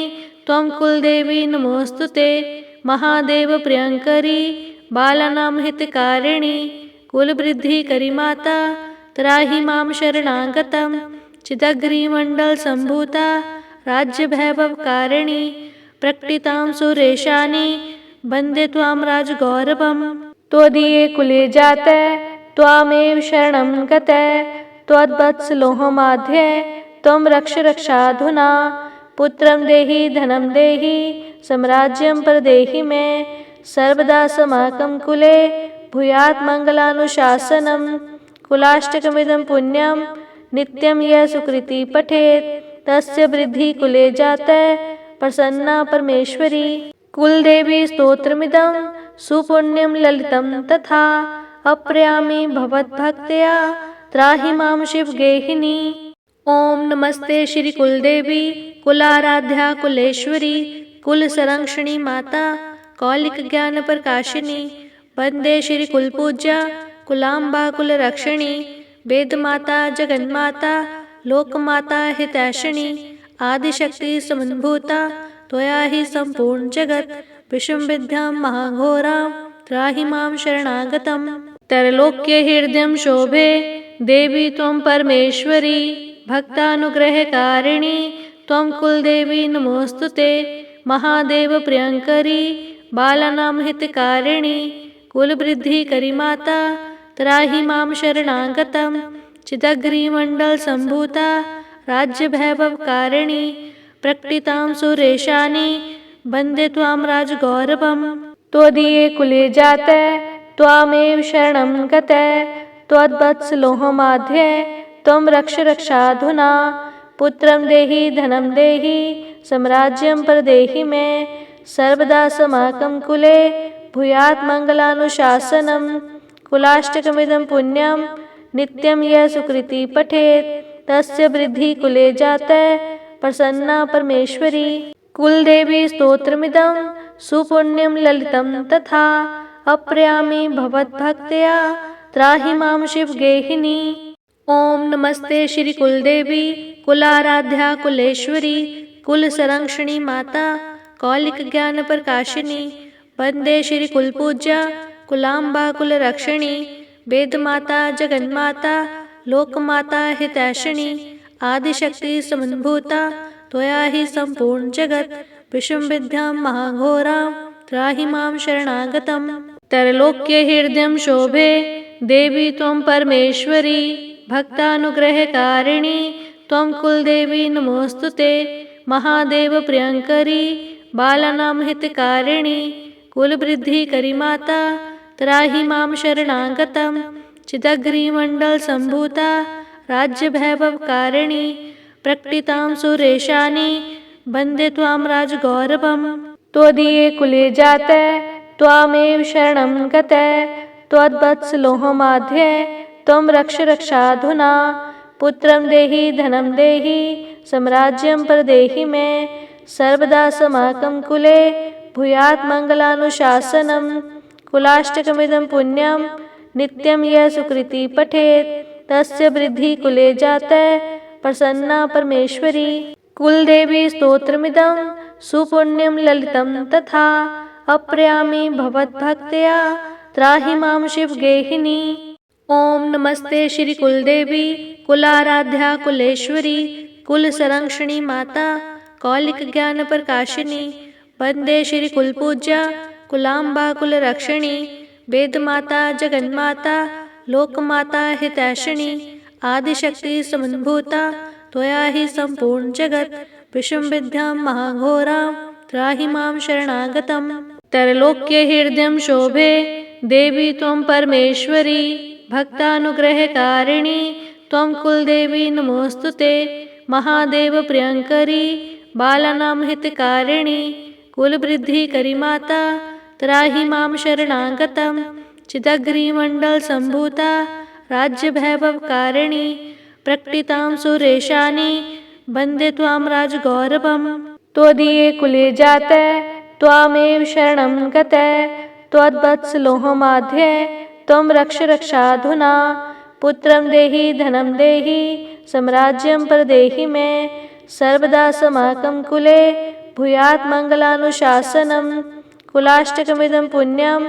त्वं कुलदेवी नमोस्तुते। महादेव प्रियंकरी बालानां हितकारिणी। कुलवृद्धिकरी माता त्राहि मां शरणागतम्। चिदग्रिमण्डल संभूता राज्यवैभवकारिणी। प्रकटितां सुरेशानी वन्दे त्वां राजगौरवम्। त्वदीये कुले जातः त्वामेव शरणं गतः। त्वद्वत्सलोहमाध्ये त्वं रक्ष रक्षाधुना। पुत्रं देहि धनं देहि साम्राज्यं प्रदेहि मे। सर्वदा समाकं कुले भूयात् मङ्गलानुशासनं। कुलाष्टकमिदं पुण्यं नित्यं यः सुकृति पठेत् तस्य वृद्धिः कुले जातः प्रसन्ना परमेश्वरी। कुलदेवी स्तोत्रमिदं सुपुण्यं ललितं तथा अप्रयामि भवद्भक्त्या त्राहि मां शिवगेहिनी। ओम नमस्ते श्री कुलदेवी कुलाराध्या कुलेश्वरी कुल संरक्षणी माता कौलिक ज्ञान प्रकाशिनी। वंदे श्री कुलपूज्या कुलाम्बा कुल रक्षिणी। वेद माता जगन्माता लोकमाता हितैषिणी। आदिशक्ति समन्भूता त्वया हि संपूर्ण जगत। विषम विद्यां महाघोरां त्राहि मां शरणागतम्। त्रैलोक्य हृदयं शोभे देवी त्वं परमेश्वरी। भक्तानुग्रहकारिणी त्वं कुलदेवी नमोस्तुते। महादेव प्रियंकरी बालानां हितकारिणी। कुलवृद्धिकरी माता त्राहि मां शरणागतम्। चिदग्रिमण्डल संभूता राज्यवैभवकारिणी। प्रकटितां सुरेशानी वन्दे त्वां राजगौरवम्। त्वदीये कुले जातः त्वामेव शरणं गतः। त्वद्वत्सलोहमाध्ये त्वं रक्ष रक्षाधुना। पुत्रं देहि धनं देहि साम्राज्यं प्रदेहि मे। सर्वदा समाकं कुले भूयात् मङ्गलानुशासनं। कुलाष्टकमिदं पुण्यं नित्यं यः सुकृति पठेत् तस्य वृद्धिः कुले जातः प्रसन्ना परमेश्वरी। कुलदेवी स्तोत्रमिदं सुपुण्यं ललितं तथा अप्रयामि भवद्भक्त्या त्राहि मां शिवगेहिनी। ओम नमस्ते श्री कुलदेवी कुलाराध्या कुलेश्वरी कुल संरक्षणी माता कौलिक ज्ञान प्रकाशिनी। वंदे श्री कुलपूज्या कुलाम्बा कुल रक्षिणी। वेद माता जगन्माता लोकमाता हितैषिणी। आदिशक्ति समन्भूता त्वया हि संपूर्ण जगत। विषम विद्यां महाघोरां त्राहि मां शरणागतम्। त्रैलोक्य हृदयं शोभे देवी त्वं परमेश्वरी। भक्तानुग्रहकारिणी त्वं कुलदेवी नमोस्तुते। महादेव प्रियंकरी बालानां हितकारिणी। कुलवृद्धिकरी माता त्राहि मां शरणागतम्। चिदग्रिमण्डल संभूता राज्यवैभवकारिणी। प्रकटितां सुरेशानी वन्दे त्वां राजगौरवम्। त्वदीये कुले जातः त्वामेव शरणं गतः। त्वद्वत्सलोहमाध्ये त्वं रक्ष रक्षाधुना। पुत्रं देहि धनं देहि साम्राज्यं प्रदेहि मे। सर्वदा समाकं कुले भूयात् मङ्गलानुशासनं। कुलाष्टकमिदं पुण्यं नित्यं यः सुकृति पठेत् तस्य वृद्धिः कुले जातः प्रसन्ना परमेश्वरी। कुलदेवी स्तोत्रमिदं सुपुण्यं ललितं तथा अप्रयामि भवद्भक्त्या त्राहि मां शिवगेहिनी। ओम नमस्ते श्री कुलदेवी कुलाराध्या कुलेश्वरी कुल संरक्षणी माता कौलिक ज्ञान प्रकाशिनी। वंदे श्री कुलपूज्या कुलाम्बा कुल रक्षिणी। वेद माता जगन्माता लोकमाता हितैषिणी आदिशक्ति समन्भूता त्वया हि सम्पूर्ण जगत् विषुम्विद्यां महाघोरां त्राहि मां शरणागतम्। त्रैलोक्य हृदयं शोभे देवी त्वं परमेश्वरी भक्तानुग्रहकारिणी त्वं कुलदेवी नमोऽस्तुते। महादेव प्रियंकरी बालानां हितकारिणी कुलवृद्धिकरी माता त्राहि मां शरणागतम्। चिदग्निमण्डल सम्भूता राज्यवैभवकारिणी प्रकटितां सुरेशानी वन्दे त्वां राजगौरवम्। त्वदीये कुले जाते त्वामेव शरणं गते त्वद्वत्सलोहमाध्ये त्वं रक्ष रक्षाधुना। पुत्रं देहि धनं देहि साम्राज्यं प्रदेहि मे सर्वदा समाकं कुले भूयात् मङ्गलानुशासनम्। कुलाष्टकमिदं पुण्यं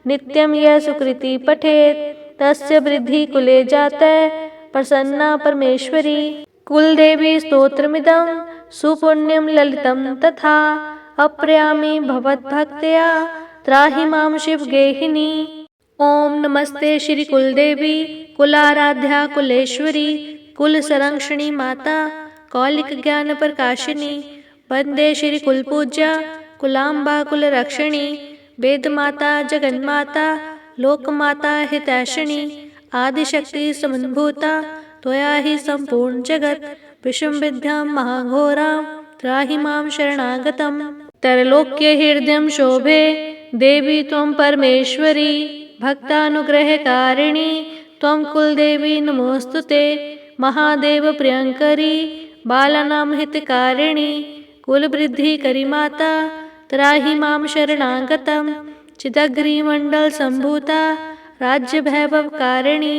नित्यं यः सुकृति पठेत् तस्य वृद्धि कुले जाते प्रसन्ना परमेश्वरी। कुलदेवी स्तोत्रमिदं सुपुण्यं ललितं तथा अप्रयामि भवद्भक्त्या त्राहि मां शिवगेहिनी। ओम नमस्ते श्री कुलदेवी कुलाराध्या कुलेश्वरी कुलसंरक्षणी माता कौलिक ज्ञान प्रकाशिनी। वंदे श्री कुलपूज्या कुलाम्बा कुलरक्षिणी वेदमाता जगन्माता लोकमाता हितैषिणी आदिशक्ति समन्भूता त्वया हि सम्पूर्ण जगत् विषुम्विद्यां महाघोरां त्राहि मां शरणागतम्। त्रैलोक्य हृदयं शोभे देवी त्वं परमेश्वरी भक्तानुग्रहकारिणी त्वं कुलदेवी नमोऽस्तुते। महादेव प्रियंकरी बालानां हितकारिणी कुलवृद्धिकरी माता त्राहि मां शरणागतम्। चिदग्निमण्डल सम्भूता राज्यवैभवकारिणी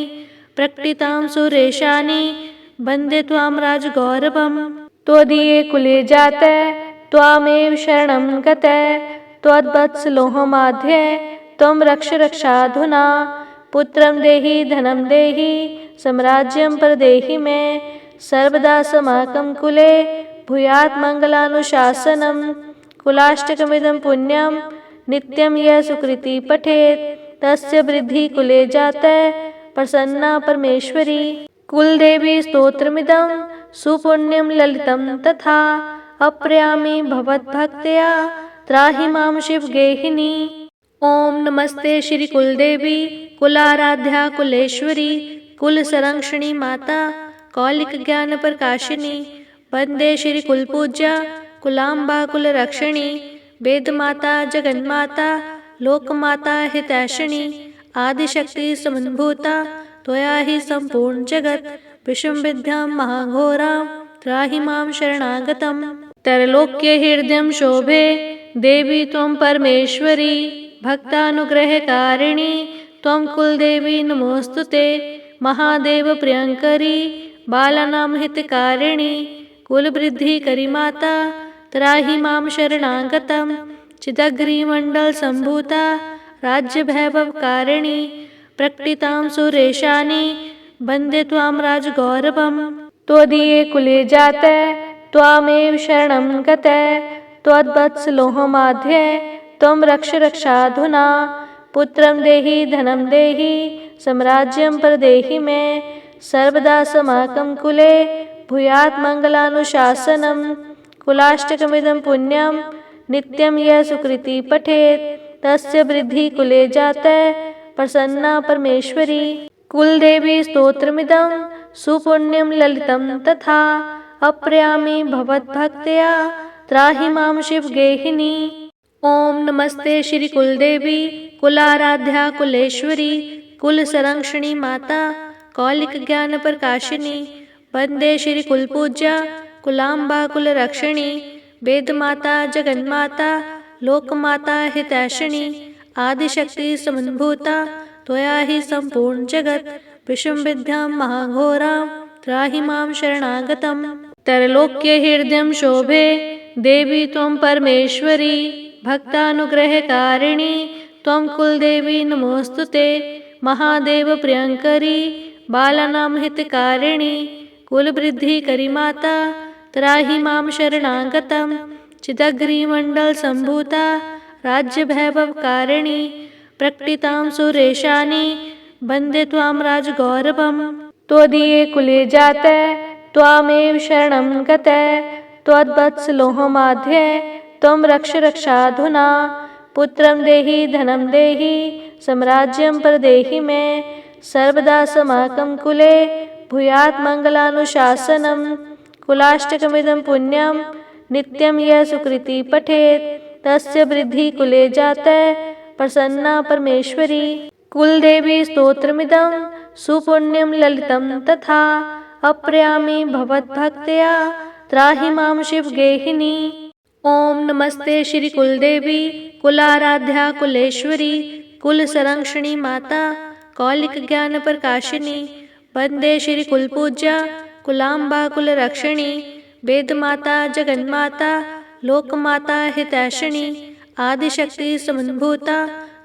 प्रकटितां सुरेशानी वन्दे त्वां राजगौरवम्। त्वदीये कुले जाते त्वामेव शरणं गते त्वद्वत्सलोहमाध्ये त्वं रक्ष रक्षाधुना। पुत्रं देहि धनं देहि साम्राज्यं प्रदेहि मे सर्वदा समाकं कुले भूयात् मङ्गलानुशासनम्। कुलाष्टकमिदं पुण्यं नित्यं यः सुकृति पठेत् तस्य वृद्धि कुले जाते प्रसन्ना परमेश्वरी। कुलदेवी स्तोत्रमिदं सुपुण्यं ललितं तथा अप्रयामि भवद्भक्त्या त्राहि मां शिवगेहिनी। ओम नमस्ते श्री कुलदेवी कुलाराध्या कुलेश्वरी कुलसंरक्षणी माता कौलिक ज्ञान प्रकाशिनी। वंदे श्री कुलपूज्या कुलाम्बा कुलरक्षिणी वेदमाता जगन्माता लोकमाता हितैषिणी आदिशक्ति समन्भूता त्वया हि सम्पूर्ण जगत् विषुम्विद्यां महाघोरां त्राहि मां शरणागतम्। त्रैलोक्य हृदयं शोभे देवी त्वं परमेश्वरी भक्तानुग्रहकारिणी त्वं कुलदेवी नमोऽस्तुते। महादेव प्रियंकरी बालानां हितकारिणी कुलवृद्धिकरी माता त्राहि मां शरणागतम्। चिदग्निमण्डल सम्भूता राज्यवैभवकारिणी प्रकटितां सुरेशानी वन्दे त्वां राजगौरवम्। त्वदीये कुले जाते त्वामेव शरणं गते त्वद्वत्सलोहमाध्ये त्वं रक्ष रक्षाधुना। पुत्रं देहि धनं देहि साम्राज्यं प्रदेहि मे सर्वदा समाकं कुले भूयात् मङ्गलानुशासनम्। कुलाष्टकमिदं पुण्यं नित्यं यः सुकृति पठेत् तस्य वृद्धि कुले जाते प्रसन्ना परमेश्वरी। कुलदेवी स्तोत्रमिदं सुपुण्यं ललितं तथा अप्रयामि भवद्भक्त्या त्राहि मां शिवगेहिनी। ओम नमस्ते श्री कुलदेवी कुलाराध्या कुलेश्वरी कुलसंरक्षणी माता कौलिक ज्ञान प्रकाशिनी। वंदे श्री कुलपूज्या कुलाम्बा कुलरक्षिणी वेदमाता जगन्माता लोकमाता हितैषिणी आदिशक्ति समन्भूता त्वया हि सम्पूर्ण जगत् विषुम्विद्यां महाघोरां त्राहि मां शरणागतम्। त्रैलोक्य हृदयं शोभे देवी त्वं परमेश्वरी भक्तानुग्रहकारिणी त्वं कुलदेवी नमोऽस्तुते। महादेव प्रियंकरी बालानां हितकारिणी कुलवृद्धिकरी माता त्राहि मां शरणागतम्। चिदग्निमण्डल सम्भूता राज्यवैभवकारिणी प्रकटितां सुरेशानी वन्दे त्वां राजगौरवं त्वदीये कुले जाते त्वामेव शरणं गते त्वद्वत्सलोहमाध्ये त्वं रक्ष रक्षाधुना पुत्रं देहि धनं देहि साम्राज्यं प्रदेहि मे सर्वदा समाकं कुले भूयात् मङ्गलानुशासनं कुलाष्टकमिदं पुण्यं नित्यं यः सुकृति पठेत् तस्य वृद्धि कुले जाते प्रसन्ना परमेश्वरी। कुलदेवी स्तोत्रमिदं सुपुण्यं ललितं तथा अप्रयामि भवद्भक्त्या त्राहि मां शिवगेहिनी। ओम नमस्ते श्री कुलदेवी कुलाराध्या कुलेश्वरी कुलसंरक्षणी माता कौलिक ज्ञान प्रकाशिनी वंदे श्री कुलपूज्या कुलाम्बा कुलरक्षिणी वेदमाता जगन्माता लोकमाता हितैषिणी आदिशक्ति समन्भूता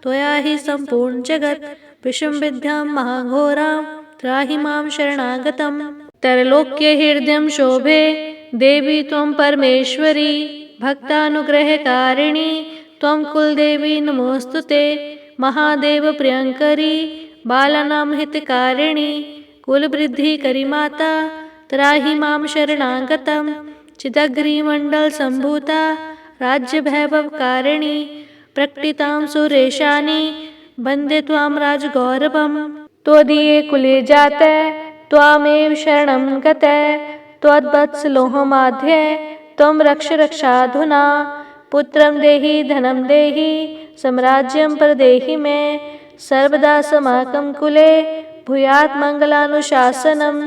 त्वया हि सम्पूर्ण जगत् विषमविद्यां महाघोरां त्राहि मां शरणागतं। त्रैलोक्य हृदयं शोभे देवी त्वं परमेश्वरी भक्तानुग्रहकारिणी त्वं कुलदेवी नमोस्तुते महादेव प्रियंकरी बालानां हितकारिणी कुलवृद्धिकरी माता त्राहि मां शरणागतं। चिदग्रिमण्डल सम्भूता राज्यवैभवकारिणी प्रकटितां सुरेशानी वन्दे त्वां राजगौरवं त्वदीये कुले जाते त्वामेव शरणं गते त्वद्वत्सलोहमाध्ये त्वं रक्ष रक्षाधुना पुत्रं देहि धनं देहि साम्राज्यं प्रदेहि मे सर्वदा समाकं कुले भूयात् मङ्गलानुशासनं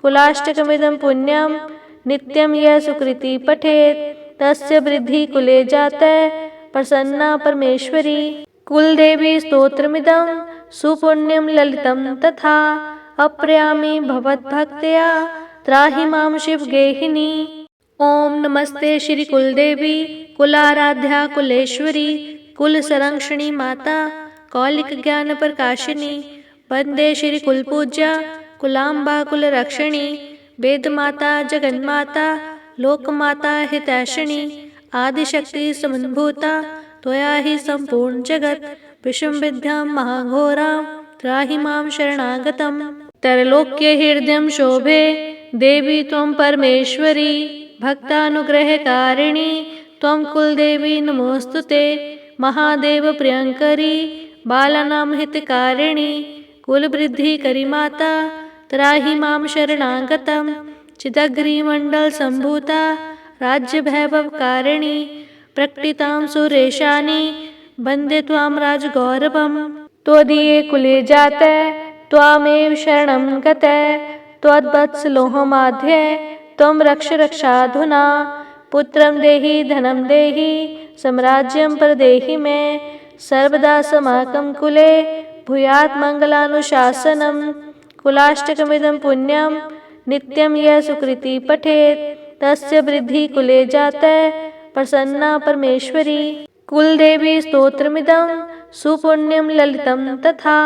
कुलाष्टकमिदं पुण्यं नित्यं यः सुकृति पठेत् तस्य वृद्धि कुले जाते प्रसन्ना परमेश्वरी। कुलदेवी स्तोत्रमिदं सुपुण्यं ललितं तथा अप्रयामि भवद्भक्त्या त्राहि मां शिवगेहिनी। ओम नमस्ते श्री कुलदेवी कुलाराध्या कुलेश्वरी कुलसंरक्षणी माता कौलिक ज्ञान प्रकाशिनी वंदे श्री कुलपूज्या कुलाम्बा कुलरक्षिणी वेदमाता जगन्माता लोकमाता हितैषिणी आदिशक्ति समन्भूता त्वया हि सम्पूर्ण जगत् विषमविद्यां महाघोरां त्राहि मां शरणागतं। त्रैलोक्य हृदयं शोभे देवी त्वं परमेश्वरी भक्तानुग्रहकारिणी त्वं कुलदेवी नमोस्तुते महादेव प्रियंकरी बालानां हितकारिणी कुलवृद्धिकरी माता त्राहि मां शरणागतं। चिदग्रिमण्डल सम्भूता राज्यवैभवकारिणी प्रकटितां सुरेशानी वन्दे त्वां राजगौरवं त्वदीये कुले जाते त्वामेव शरणं गते त्वद्वत्सलोहमाध्ये त्वं रक्ष रक्षाधुना पुत्रं देहि धनं देहि साम्राज्यं प्रदेहि मे सर्वदा समाकं कुले भूयात् मङ्गलानुशासनं कुलाष्टकमिदं पुण्यं नित्यं यः सुकृति पठेत् तस्य वृद्धि कुले जाते प्रसन्ना परमेश्वरी। कुलदेवी स्तोत्रमिदं सुपुण्यं ललितं तथा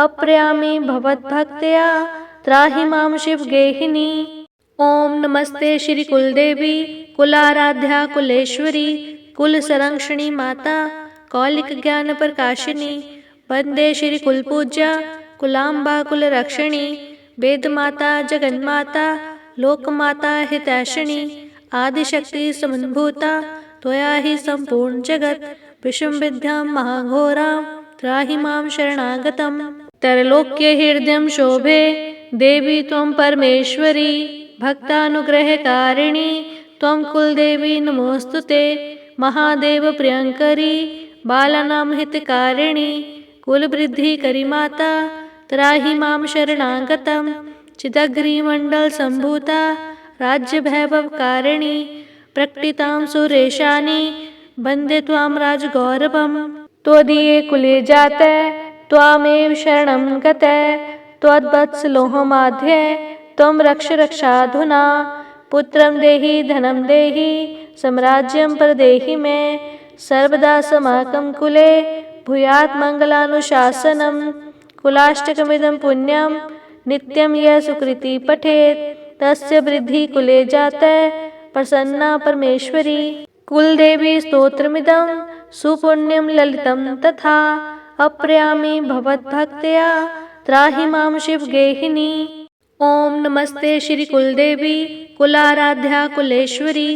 अप्रयामि भवद्भक्त्या त्राहि मां शिवगेहिनी। ओम नमस्ते श्री कुलदेवी कुलाराध्या कुलेश्वरी कुलसंरक्षणी माता कौलिक ज्ञान प्रकाशिनी वंदे श्री कुलपूज्या कुलाम्बा कुलरक्षिणी वेदमाता जगन्माता लोकमाता हितैषिणी आदिशक्ति समन्भूता त्वया हि सम्पूर्ण जगत् विषमविद्यां महाघोरां त्राहि मां शरणागतं। त्रैलोक्य हृदयं शोभे देवी त्वं परमेश्वरी भक्तानुग्रहकारिणी त्वं कुलदेवी नमोस्तुते महादेव प्रियंकरी बालानां हितकारिणी कुलवृद्धिकरी माता त्राहि मां शरणागतं। चिदग्रिमण्डल सम्भूता राज्यवैभवकारिणी प्रकटितां सुरेशानी वन्दे त्वां राजगौरवं त्वदीये कुले जाते त्वामेव शरणं गते त्वद्वत्सलोहमाध्ये त्वं रक्ष रक्षाधुना पुत्रं देहि धनं देहि साम्राज्यं प्रदेहि मे सर्वदा समाकं कुले भूयात् मङ्गलानुशासनं कुलाष्टकमिदं पुण्यं नित्यं यः सुकृति पठेत् तस्य वृद्धि कुले जाते प्रसन्ना परमेश्वरी। कुलदेवी स्तोत्रमिदं सुपुण्यं ललितं तथा अप्रयामि भवद्भक्त्या त्राहि मां शिवगेहिनी। ओम नमस्ते श्री कुलदेवी कुलाराध्या कुलेश्वरी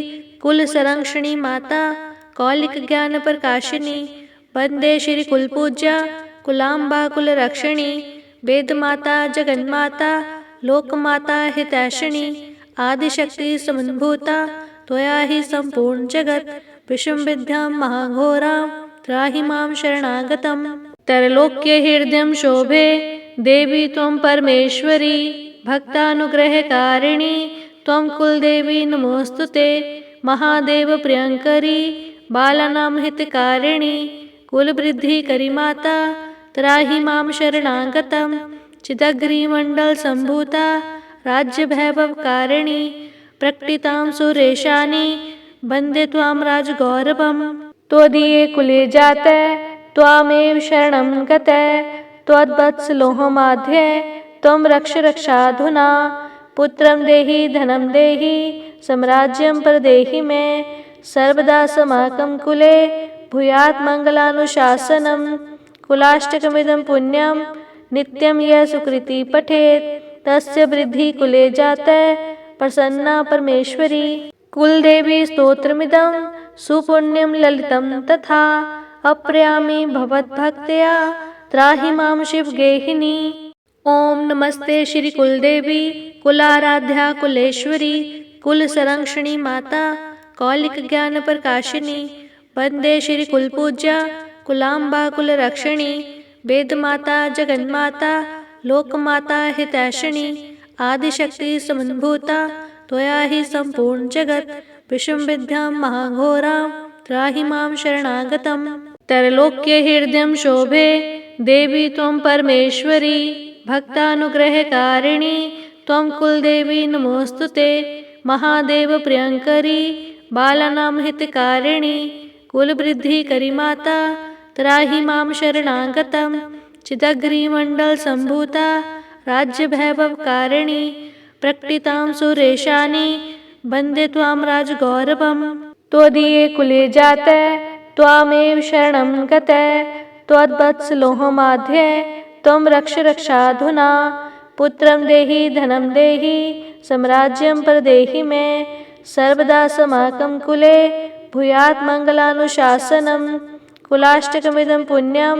कुल संरक्षणी माता कौलिक ज्ञान प्रकाशिनी। वंदे श्री कुलपूज्या कुलाम्बा कुल रक्षिणी। वेद माता जगन्माता लोकमाता हितैषिणी। आदिशक्ति समन्भूता त्वया हि संपूर्ण जगत। विषम विद्यां महाघोरां त्राहि मां शरणागतम्। त्रैलोक्य हृदयं शोभे देवी त्वं परमेश्वरी। भक्तानुग्रहकारिणी त्वं कुलदेवी नमोस्तुते। महादेव प्रियंकरी बालानां हितकारिणी। कुलवृद्धिकरी माता त्राहि मां शरणागतम्। चिदग्रिमण्डल सम्भूता राज्य वैभवकारिणी। प्रकटितां सुरेशानी वन्दे त्वां राजगौरवम्। त्वदीये कुले जाते त्वामेव शरणं गते। त्वद्वत्सलोहमाध्ये त्वं रक्ष रक्षाधुना। पुत्रं देहि धनं देहि साम्राज्यं प्रदेहि मे। सर्वदा समाकं कुले भूयात् मङ्गलानुशासनम्। कुलाष्टकमिदं पुण्यं नित्यं यः सुकृति पठेत् तस्य वृद्धिः कुले जाते प्रसन्ना परमेश्वरी। कुलदेवी स्तोत्रमिदं सुपुण्यं ललितं तथा। अप्रयामि भवद्भक्त्या त्राहि मां शिवगेहिनी। ओम नमस्ते श्री कुलदेवी कुलाराध्या कुलेश्वरी कुल संरक्षणी माता कौलिक ज्ञान प्रकाशिनी। वंदे श्री कुलपूज्या कुलाम्बा कुल रक्षिणी। वेद माता जगन्माता लोकमाता हितैषिणी। आदिशक्ति समन्भूता त्वया हि संपूर्ण जगत। विषम विद्यां महाघोरां त्राहि मां शरणागतम्। त्रैलोक्य हृदयं शोभे देवी त्वं परमेश्वरी। भक्तानुग्रहकारिणी त्वं कुलदेवी नमोस्तुते। महादेव प्रियंकरी बालानां हितकारिणी। कुलवृद्धिकरी माता त्राहि मां शरणागतम्। चिदग्रिमण्डल सम्भूता राज्य वैभवकारिणी। प्रकटितां सुरेशानी वन्दे त्वां राजगौरवम्। त्वदीये कुले जाते त्वामेव शरणं गते। त्वद्वत्सलोहमाध्ये त्वं रक्ष रक्षाधुना। पुत्रं देहि धनं देहि साम्राज्यं प्रदेहि मे। सर्वदा समाकं कुले भूयात् मङ्गलानुशासनम्। कुलाष्टकमिदं पुण्यं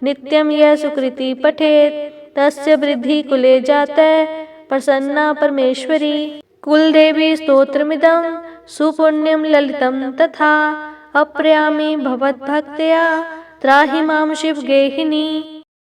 नित्यं यः सुकृति पठेत् तस्य वृद्धिः कुले जाते प्रसन्ना परमेश्वरी। कुलदेवी स्तोत्रमिदं सुपुण्यं ललितं तथा। अप्रयामि भवद्भक्त्या त्राहि मां शिवगेहिनी।